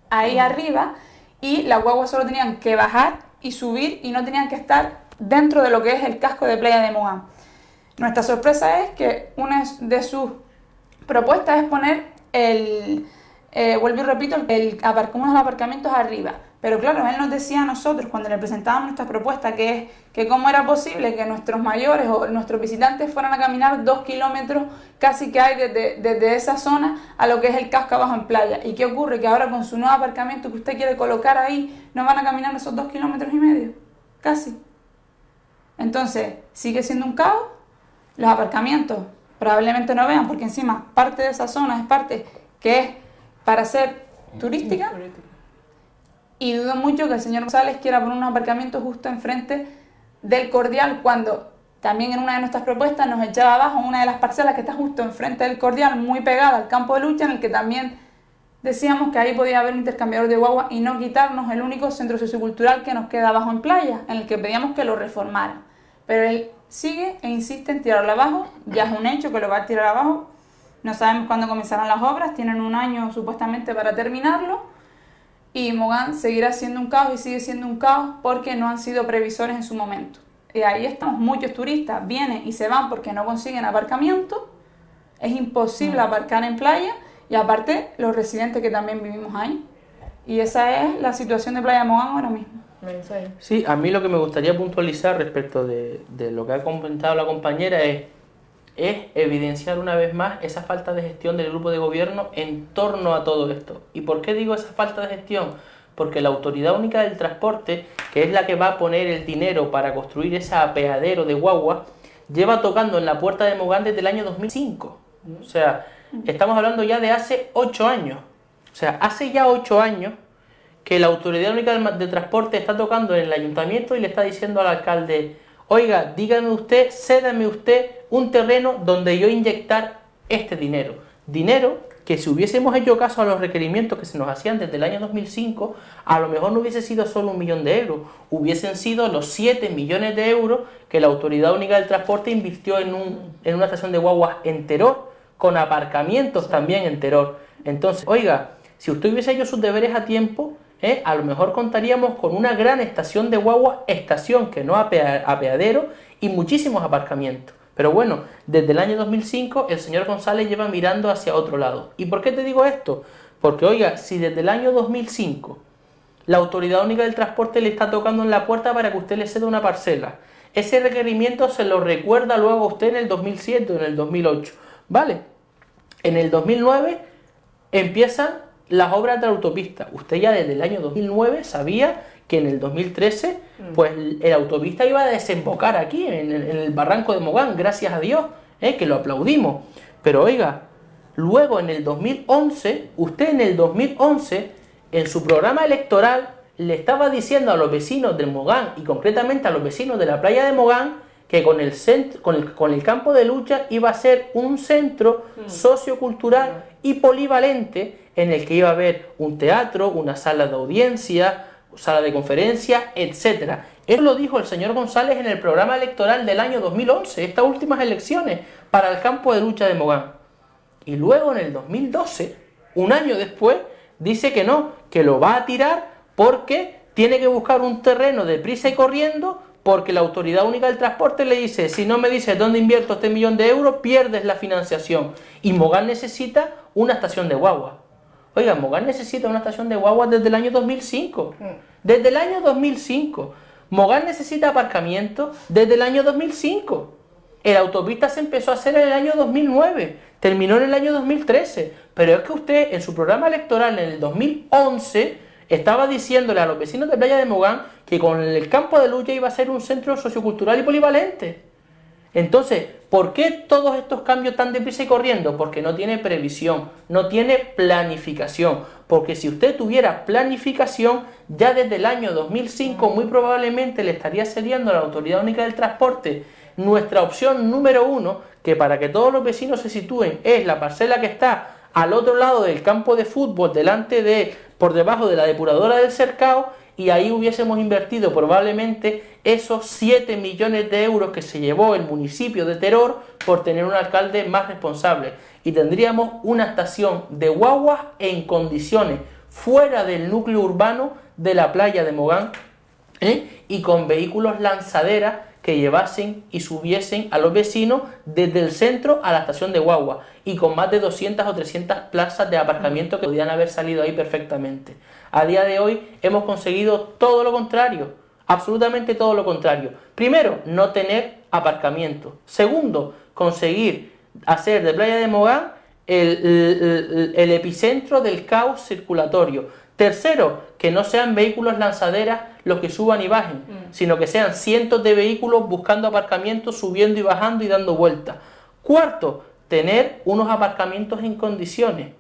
ahí arriba, y las guaguas solo tenían que bajar y subir y no tenían que estar dentro de lo que es el casco de Playa de Mogán. Nuestra sorpresa es que una de sus propuestas es poner vuelvo y repito, uno de los aparcamientos arriba. Pero claro, él nos decía a nosotros cuando le presentábamos nuestra propuesta que cómo era posible que nuestros mayores o nuestros visitantes fueran a caminar 2 kilómetros casi que hay desde esa zona a lo que es el casco abajo en playa. ¿Y qué ocurre? Que ahora con su nuevo aparcamiento que usted quiere colocar ahí, no van a caminar esos 2,5 kilómetros, casi. Entonces, sigue siendo un caos. Los aparcamientos probablemente no vean, porque encima parte de esa zona es parte que es para ser turística. Y dudo mucho que el señor González quiera poner un aparcamiento justo enfrente del Cordial, cuando también en una de nuestras propuestas nos echaba abajo una de las parcelas que está justo enfrente del Cordial, muy pegada al campo de lucha, en el que también decíamos que ahí podía haber un intercambiador de guagua y no quitarnos el único centro sociocultural que nos queda abajo en playa, en el que pedíamos que lo reformaran. Pero él sigue e insiste en tirarlo abajo. Ya es un hecho que lo va a tirar abajo. No sabemos cuándo comenzarán las obras, tienen un año supuestamente para terminarlo. Y Mogán seguirá siendo un caos y sigue siendo un caos porque no han sido previsores en su momento. Y ahí estamos, muchos turistas vienen y se van porque no consiguen aparcamiento. Es imposible aparcar en playa, y aparte los residentes que también vivimos ahí. Y esa es la situación de Playa de Mogán ahora mismo. Sí, a mí lo que me gustaría puntualizar respecto de lo que ha comentado la compañera es evidenciar una vez más esa falta de gestión del grupo de gobierno en torno a todo esto. ¿Y por qué digo esa falta de gestión? Porque la Autoridad Única del Transporte, que es la que va a poner el dinero para construir ese apeadero de guagua, lleva tocando en la puerta de Mogán desde el año 2005. O sea, estamos hablando ya de hace 8 años. O sea, hace ya 8 años que la Autoridad Única del Transporte está tocando en el ayuntamiento y le está diciendo al alcalde: oiga, dígame usted, cédame usted un terreno donde yo inyectar este dinero. Dinero que, si hubiésemos hecho caso a los requerimientos que se nos hacían desde el año 2005, a lo mejor no hubiese sido solo 1 millón de euros, hubiesen sido los 7 millones de euros que la Autoridad Única del Transporte invirtió en una estación de guaguas en Teror, con aparcamientos también en Teror. Entonces, oiga, si usted hubiese hecho sus deberes a tiempo, a lo mejor contaríamos con una gran estación de guaguas, estación que no apeadero, y muchísimos aparcamientos. Pero bueno, desde el año 2005 el señor González lleva mirando hacia otro lado. ¿Y por qué te digo esto? Porque, oiga, si desde el año 2005 la Autoridad Única del Transporte le está tocando en la puerta para que usted le ceda una parcela, ese requerimiento se lo recuerda luego a usted en el 2007 o en el 2008, ¿vale? En el 2009 empiezan las obras de la autopista. Usted ya desde el año 2009 sabía que en el 2013 pues la autopista iba a desembocar aquí, en el barranco de Mogán, gracias a Dios, que lo aplaudimos. Pero oiga, luego en el 2011, usted en el 2011, en su programa electoral, le estaba diciendo a los vecinos del Mogán, y concretamente a los vecinos de la playa de Mogán, que con el campo de lucha iba a ser un centro sociocultural y polivalente en el que iba a haber un teatro, una sala de audiencia, sala de conferencia, etcétera. Eso lo dijo el señor González en el programa electoral del año 2011, estas últimas elecciones, para el campo de lucha de Mogán. Y luego en el 2012, un año después, dice que no, que lo va a tirar porque tiene que buscar un terreno deprisa y corriendo, porque la Autoridad Única del Transporte le dice, si no me dices dónde invierto este 1.000.000 de euros, pierdes la financiación. Y Mogán necesita una estación de guagua. Oiga, Mogán necesita una estación de guagua desde el año 2005. Desde el año 2005. Mogán necesita aparcamiento desde el año 2005. La autopista se empezó a hacer en el año 2009. Terminó en el año 2013. Pero es que usted en su programa electoral en el 2011 estaba diciéndole a los vecinos de Playa de Mogán que con el campo de lucha iba a ser un centro sociocultural y polivalente. Entonces, ¿por qué todos estos cambios tan deprisa y corriendo? Porque no tiene previsión, no tiene planificación. Porque si usted tuviera planificación, ya desde el año 2005 muy probablemente le estaría cediendo a la Autoridad Única del Transporte nuestra opción número 1, que para que todos los vecinos se sitúen es la parcela que está al otro lado del campo de fútbol, por debajo de la depuradora del Cercado, y ahí hubiésemos invertido probablemente esos 7 millones de euros que se llevó el municipio de Teror por tener un alcalde más responsable. Y tendríamos una estación de guaguas en condiciones, fuera del núcleo urbano de la playa de Mogán, y con vehículos lanzaderas que llevasen y subiesen a los vecinos desde el centro a la estación de guagua, y con más de 200 o 300 plazas de aparcamiento que podían haber salido ahí perfectamente. A día de hoy hemos conseguido todo lo contrario, absolutamente todo lo contrario. Primero, no tener aparcamiento. Segundo, conseguir hacer de Playa de Mogán el epicentro del caos circulatorio. Tercero, que no sean vehículos lanzaderas los que suban y bajen, sino que sean cientos de vehículos buscando aparcamientos, subiendo y bajando y dando vueltas. Cuarto, tener unos aparcamientos en condiciones,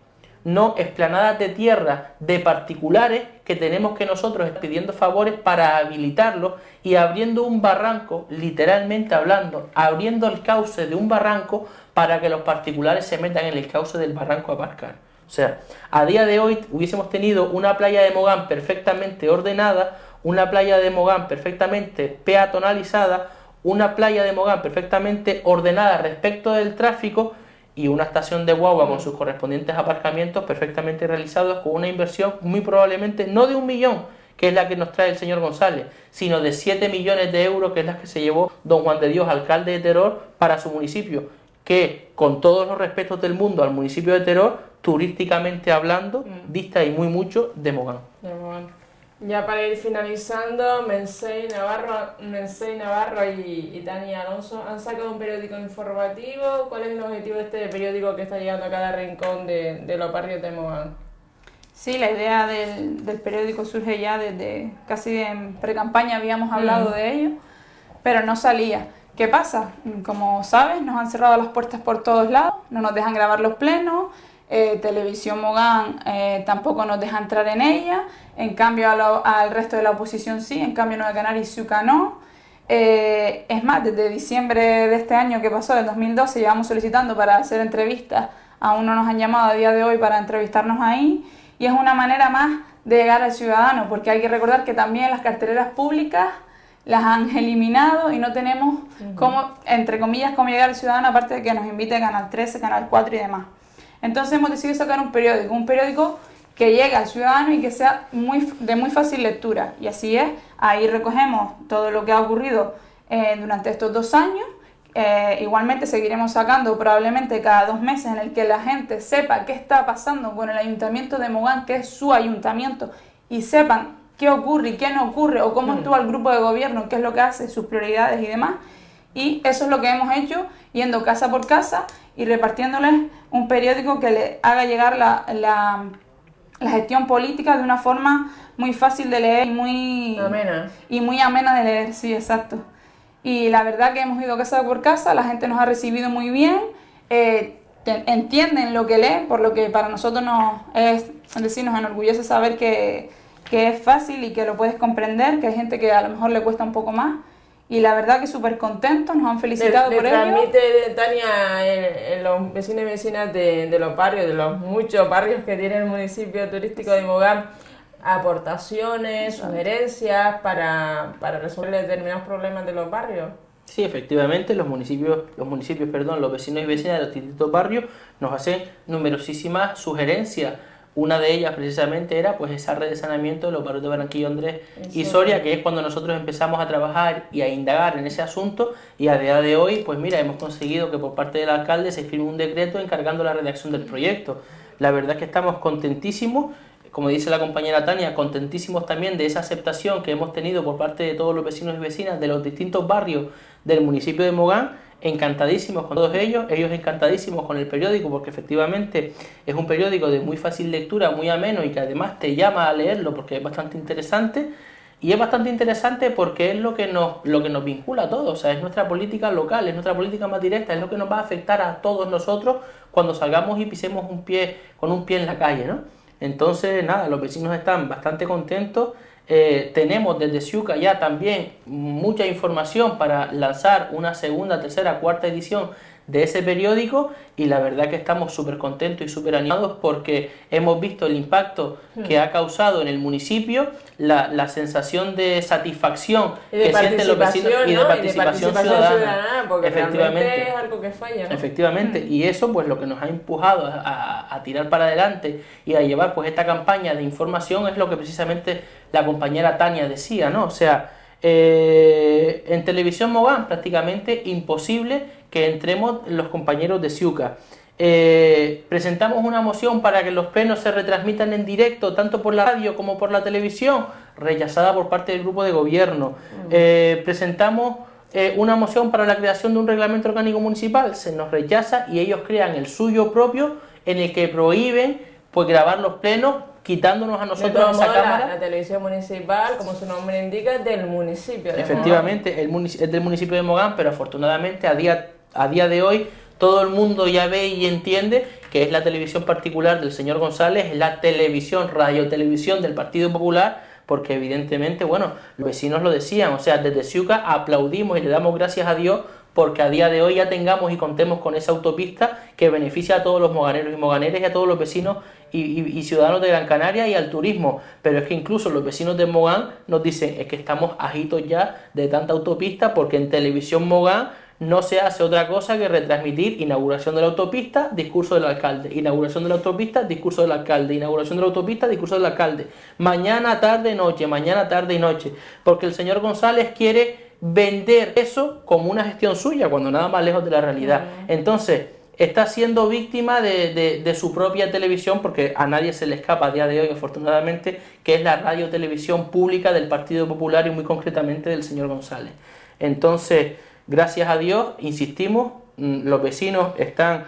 no esplanadas de tierra de particulares que tenemos que nosotros estar pidiendo favores para habilitarlos y abriendo un barranco, literalmente hablando, abriendo el cauce de un barranco para que los particulares se metan en el cauce del barranco a aparcar. O sea, a día de hoy hubiésemos tenido una playa de Mogán perfectamente ordenada, una playa de Mogán perfectamente peatonalizada, una playa de Mogán perfectamente ordenada respecto del tráfico y una estación de guagua con sus correspondientes aparcamientos perfectamente realizados con una inversión muy probablemente no de 1 millón, que es la que nos trae el señor González, sino de 7 millones de euros, que es la que se llevó don Juan de Dios, alcalde de Teror, para su municipio, que con todos los respetos del mundo al municipio de Teror, turísticamente hablando, dista y muy mucho de Mogán. Ya para ir finalizando, Mensei Navarro y Tania Alonso han sacado un periódico informativo. ¿Cuál es el objetivo de este periódico que está llegando a cada rincón de los barrios de Mogán? Sí, la idea del periódico surge ya desde casi en pre-campaña, habíamos hablado de ello, pero no salía. ¿Qué pasa? Como sabes, nos han cerrado las puertas por todos lados, no nos dejan grabar los plenos, Televisión Mogán tampoco nos deja entrar en ella, en cambio al resto de la oposición sí, en cambio Nueva Canaria y Ciuca no. Es más, desde diciembre de este año que pasó, del 2012, llevamos solicitando para hacer entrevistas, aún no nos han llamado a día de hoy para entrevistarnos ahí, y es una manera más de llegar al ciudadano, porque hay que recordar que también las carteleras públicas las han eliminado y no tenemos cómo, entre comillas, cómo llegar al ciudadano, aparte de que nos invite Canal 13, Canal 4 y demás. Entonces hemos decidido sacar un periódico que llegue al ciudadano y que sea de muy fácil lectura. Y así es, ahí recogemos todo lo que ha ocurrido durante estos 2 años. Igualmente seguiremos sacando probablemente cada 2 meses en el que la gente sepa qué está pasando con el Ayuntamiento de Mogán, que es su ayuntamiento, y sepan qué ocurre y qué no ocurre, o cómo actúa el grupo de gobierno, qué es lo que hace, sus prioridades y demás. Y eso es lo que hemos hecho, yendo casa por casa y repartiéndoles un periódico que le haga llegar la gestión política de una forma muy fácil de leer y muy amena de leer, sí, exacto. Y la verdad que hemos ido casa por casa, la gente nos ha recibido muy bien, entienden lo que leen, por lo que para nosotros nos enorgullece saber que es fácil y que lo puedes comprender, que hay gente que a lo mejor le cuesta un poco más. Y la verdad que súper contentos, nos han felicitado por ello. Transmite, Tania, en los vecinos y vecinas de los barrios, de los muchos barrios que tiene el municipio turístico de Mogán, aportaciones, sugerencias para resolver determinados problemas de los barrios? Sí, efectivamente, los vecinos y vecinas de los distintos barrios nos hacen numerosísimas sugerencias. Una de ellas precisamente era pues esa red de saneamiento de los barrios de Barranquilla, Andrés y Soria, que es cuando nosotros empezamos a trabajar y a indagar en ese asunto, y a día de hoy pues mira, hemos conseguido que por parte del alcalde se firme un decreto encargando la redacción del proyecto. La verdad es que estamos contentísimos, como dice la compañera Tania, contentísimos también de esa aceptación que hemos tenido por parte de todos los vecinos y vecinas de los distintos barrios del municipio de Mogán. Encantadísimos con todos ellos encantadísimos con el periódico, porque efectivamente es un periódico de muy fácil lectura, muy ameno, y que además te llama a leerlo porque es bastante interesante. Y es bastante interesante porque es lo que nos vincula a todos, o sea, es nuestra política local, es nuestra política más directa, es lo que nos va a afectar a todos nosotros cuando salgamos y pisemos con un pie en la calle, ¿no? Entonces, nada, los vecinos están bastante contentos. Tenemos desde Ciuca ya también mucha información para lanzar una segunda, tercera, cuarta edición de ese periódico, y la verdad que estamos súper contentos y súper animados porque hemos visto el impacto que ha causado en el municipio, la sensación de satisfacción que sienten los vecinos y de participación ciudadana, porque efectivamente es algo que falla, ¿no? Efectivamente, y eso pues lo que nos ha empujado a tirar para adelante y a llevar pues esta campaña de información es lo que precisamente la compañera Tania decía, ¿no? O sea, en Televisión Mogán prácticamente imposible que entremos los compañeros de Ciuca. Presentamos una moción para que los plenos se retransmitan en directo tanto por la radio como por la televisión, rechazada por parte del grupo de gobierno. Presentamos una moción para la creación de un reglamento orgánico municipal, se nos rechaza, y ellos crean el suyo propio en el que prohíben pues grabar los plenos, quitándonos a nosotros esa cámara. La televisión municipal, como su nombre indica, es del municipio de Efectivamente, Mogán. Es del municipio de Mogán, pero afortunadamente a día de hoy todo el mundo ya ve y entiende que es la televisión particular del señor González, es la televisión, radiotelevisión del Partido Popular, porque evidentemente, bueno, los vecinos lo decían, o sea, desde Ciuca aplaudimos y le damos gracias a Dios porque a día de hoy ya tengamos y contemos con esa autopista que beneficia a todos los moganeros y moganeras y a todos los vecinos y ciudadanos de Gran Canaria y al turismo. Pero es que incluso los vecinos de Mogán nos dicen, es que estamos ajitos ya de tanta autopista, porque en Televisión Mogán no se hace otra cosa que retransmitir inauguración de la autopista, discurso del alcalde, inauguración de la autopista, discurso del alcalde, inauguración de la autopista, discurso del alcalde, mañana, tarde, y noche, porque el señor González quiere vender eso como una gestión suya, cuando nada más lejos de la realidad. Entonces, está siendo víctima de su propia televisión, porque a nadie se le escapa a día de hoy, afortunadamente, que es la radio televisión pública del Partido Popular y muy concretamente del señor González. Entonces, gracias a Dios, insistimos, los vecinos están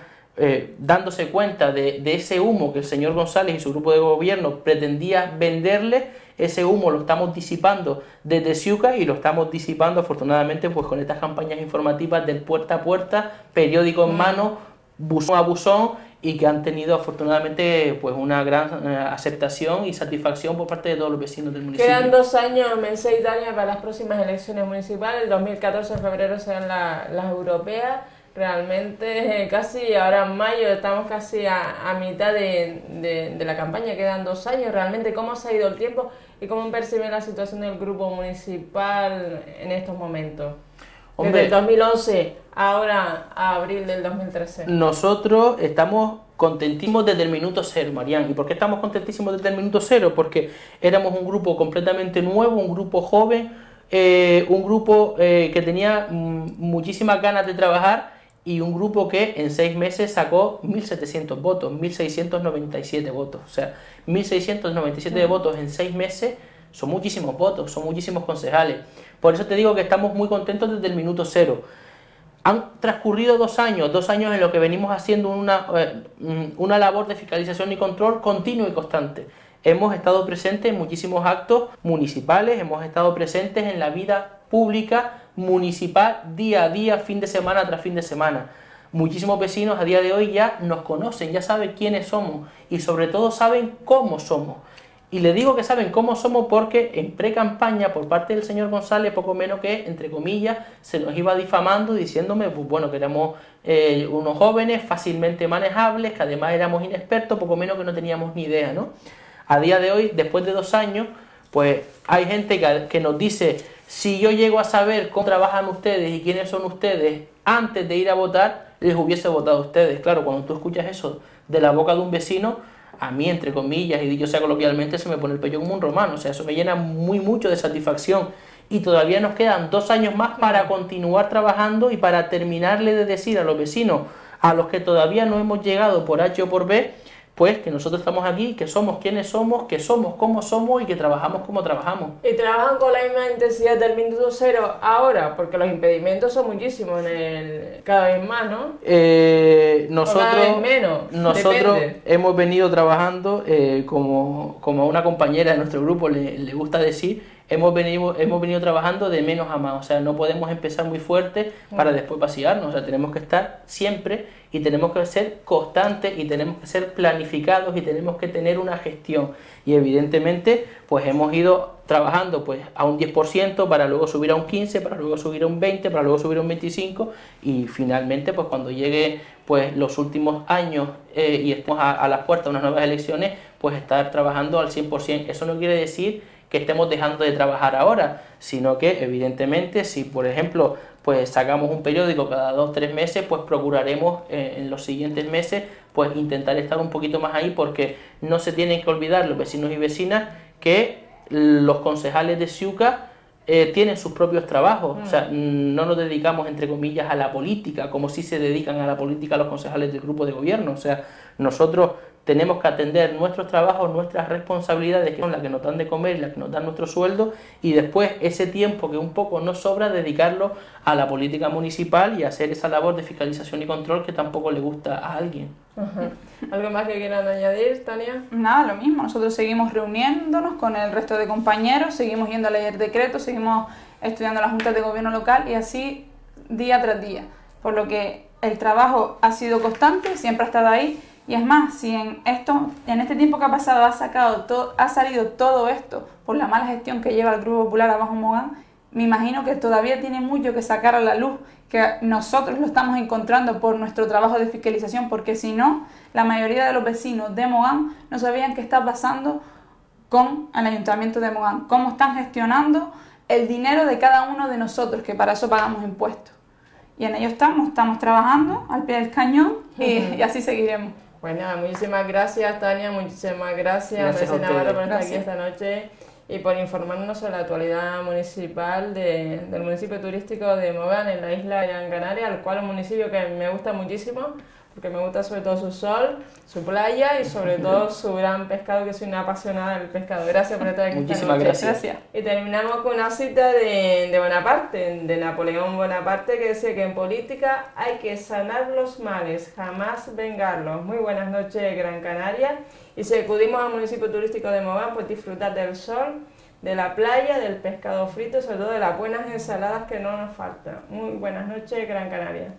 dándose cuenta de ese humo que el señor González y su grupo de gobierno pretendía venderle. Ese humo lo estamos disipando desde Ciuca y lo estamos disipando afortunadamente pues con estas campañas informativas del puerta a puerta, periódico en mano, buzón a buzón, y que han tenido afortunadamente pues una gran aceptación y satisfacción por parte de todos los vecinos del municipio. Quedan 2 años, Merced y Tania, para las próximas elecciones municipales. El 2014 en febrero serán las europeas. Realmente casi ahora en mayo estamos casi a mitad de la campaña, quedan 2 años. Realmente, ¿cómo se ha ido el tiempo y cómo perciben la situación del grupo municipal en estos momentos? Desde el 2011 ahora a abril del 2013. Nosotros estamos contentísimos desde el minuto cero, Marian. ¿Y por qué estamos contentísimos desde el minuto cero? Porque éramos un grupo completamente nuevo, un grupo joven, un grupo que tenía muchísimas ganas de trabajar, y un grupo que en 6 meses sacó 1.700 votos, 1.697 votos. O sea, 1.697 votos en 6 meses son muchísimos votos, son muchísimos concejales. Por eso te digo que estamos muy contentos desde el minuto cero. Han transcurrido 2 años en los que venimos haciendo una labor de fiscalización y control continuo y constante. Hemos estado presentes en muchísimos actos municipales, hemos estado presentes en la vida pública municipal día a día, fin de semana tras fin de semana. Muchísimos vecinos a día de hoy ya nos conocen, ya saben quiénes somos y sobre todo saben cómo somos. Y le digo que saben cómo somos porque en pre-campaña por parte del señor González, poco menos que, entre comillas, se nos iba difamando diciéndome, pues bueno, que éramos unos jóvenes fácilmente manejables, que además éramos inexpertos, poco menos que no teníamos ni idea, ¿no? A día de hoy, después de 2 años, pues hay gente que nos dice, si yo llego a saber cómo trabajan ustedes y quiénes son ustedes antes de ir a votar, les hubiese votado a ustedes. Claro, cuando tú escuchas eso de la boca de un vecino, a mí, entre comillas, y dicho sea coloquialmente, se me pone el pello como un romano. O sea, eso me llena mucho de satisfacción. Y todavía nos quedan 2 años más para continuar trabajando y para terminarle de decir a los vecinos, a los que todavía no hemos llegado por H o por B, pues que nosotros estamos aquí, que somos quienes somos, que somos como somos y que trabajamos como trabajamos. Y trabajan con la misma intensidad del minuto cero ahora, porque los impedimentos son muchísimos cada vez más, ¿no? Cada vez menos, nosotros depende. hemos venido trabajando, como a una compañera de nuestro grupo le gusta decir, hemos venido trabajando de menos a más. O sea, no podemos empezar muy fuerte para después vaciarnos. O sea, tenemos que estar siempre y tenemos que ser constantes y tenemos que ser planificados y tenemos que tener una gestión. Y evidentemente, pues hemos ido trabajando pues a un 10% para luego subir a un 15%, para luego subir a un 20%, para luego subir a un 25% y finalmente, pues cuando llegue pues los últimos años y estemos a las puertas de unas nuevas elecciones, pues estar trabajando al 100%. Eso no quiere decir que estemos dejando de trabajar ahora, sino que evidentemente si por ejemplo pues sacamos un periódico cada 2 o 3 meses, pues procuraremos en los siguientes meses pues intentar estar un poquito más ahí, porque no se tienen que olvidar los vecinos y vecinas que los concejales de Siuca tienen sus propios trabajos. O sea, no nos dedicamos entre comillas a la política como si se dedican a la política los concejales del grupo de gobierno. O sea, nosotros tenemos que atender nuestros trabajos, nuestras responsabilidades, que son las que nos dan de comer y las que nos dan nuestro sueldo, y después ese tiempo que un poco nos sobra, dedicarlo a la política municipal y a hacer esa labor de fiscalización y control que tampoco le gusta a alguien. Ajá. ¿Algo más que quieran añadir, Tania? Nada, lo mismo. Nosotros seguimos reuniéndonos con el resto de compañeros, seguimos yendo a leer decretos, seguimos estudiando las juntas de gobierno local y así día tras día. Por lo que el trabajo ha sido constante, siempre ha estado ahí. Y es más, si en este tiempo que ha pasado ha salido todo esto por la mala gestión que lleva el Grupo Popular abajo Mogán, me imagino que todavía tiene mucho que sacar a la luz, que nosotros lo estamos encontrando por nuestro trabajo de fiscalización, porque si no, la mayoría de los vecinos de Mogán no sabían qué está pasando con el Ayuntamiento de Mogán, cómo están gestionando el dinero de cada uno de nosotros, que para eso pagamos impuestos. Y en ello estamos trabajando al pie del cañón y así seguiremos. Pues nada, muchísimas gracias, Tania, muchísimas gracias Gracias a Mercedes Navarro por estar aquí Gracias. esta noche y por informarnos sobre la actualidad municipal del municipio turístico de Mogán en la isla de Gran Canaria, al cual es un municipio que me gusta muchísimo, porque me gusta sobre todo su sol, su playa y sobre todo su gran pescado, que soy una apasionada del pescado. Gracias por estar aquí esta Muchísimas noche. gracias. Y terminamos con una cita de Bonaparte, de Napoleón Bonaparte, que decía que en política hay que sanar los males, jamás vengarlos. Muy buenas noches, Gran Canaria. Y si acudimos al municipio turístico de Mogán, pues disfrutar del sol, de la playa, del pescado frito, sobre todo de las buenas ensaladas que no nos faltan. Muy buenas noches, Gran Canaria.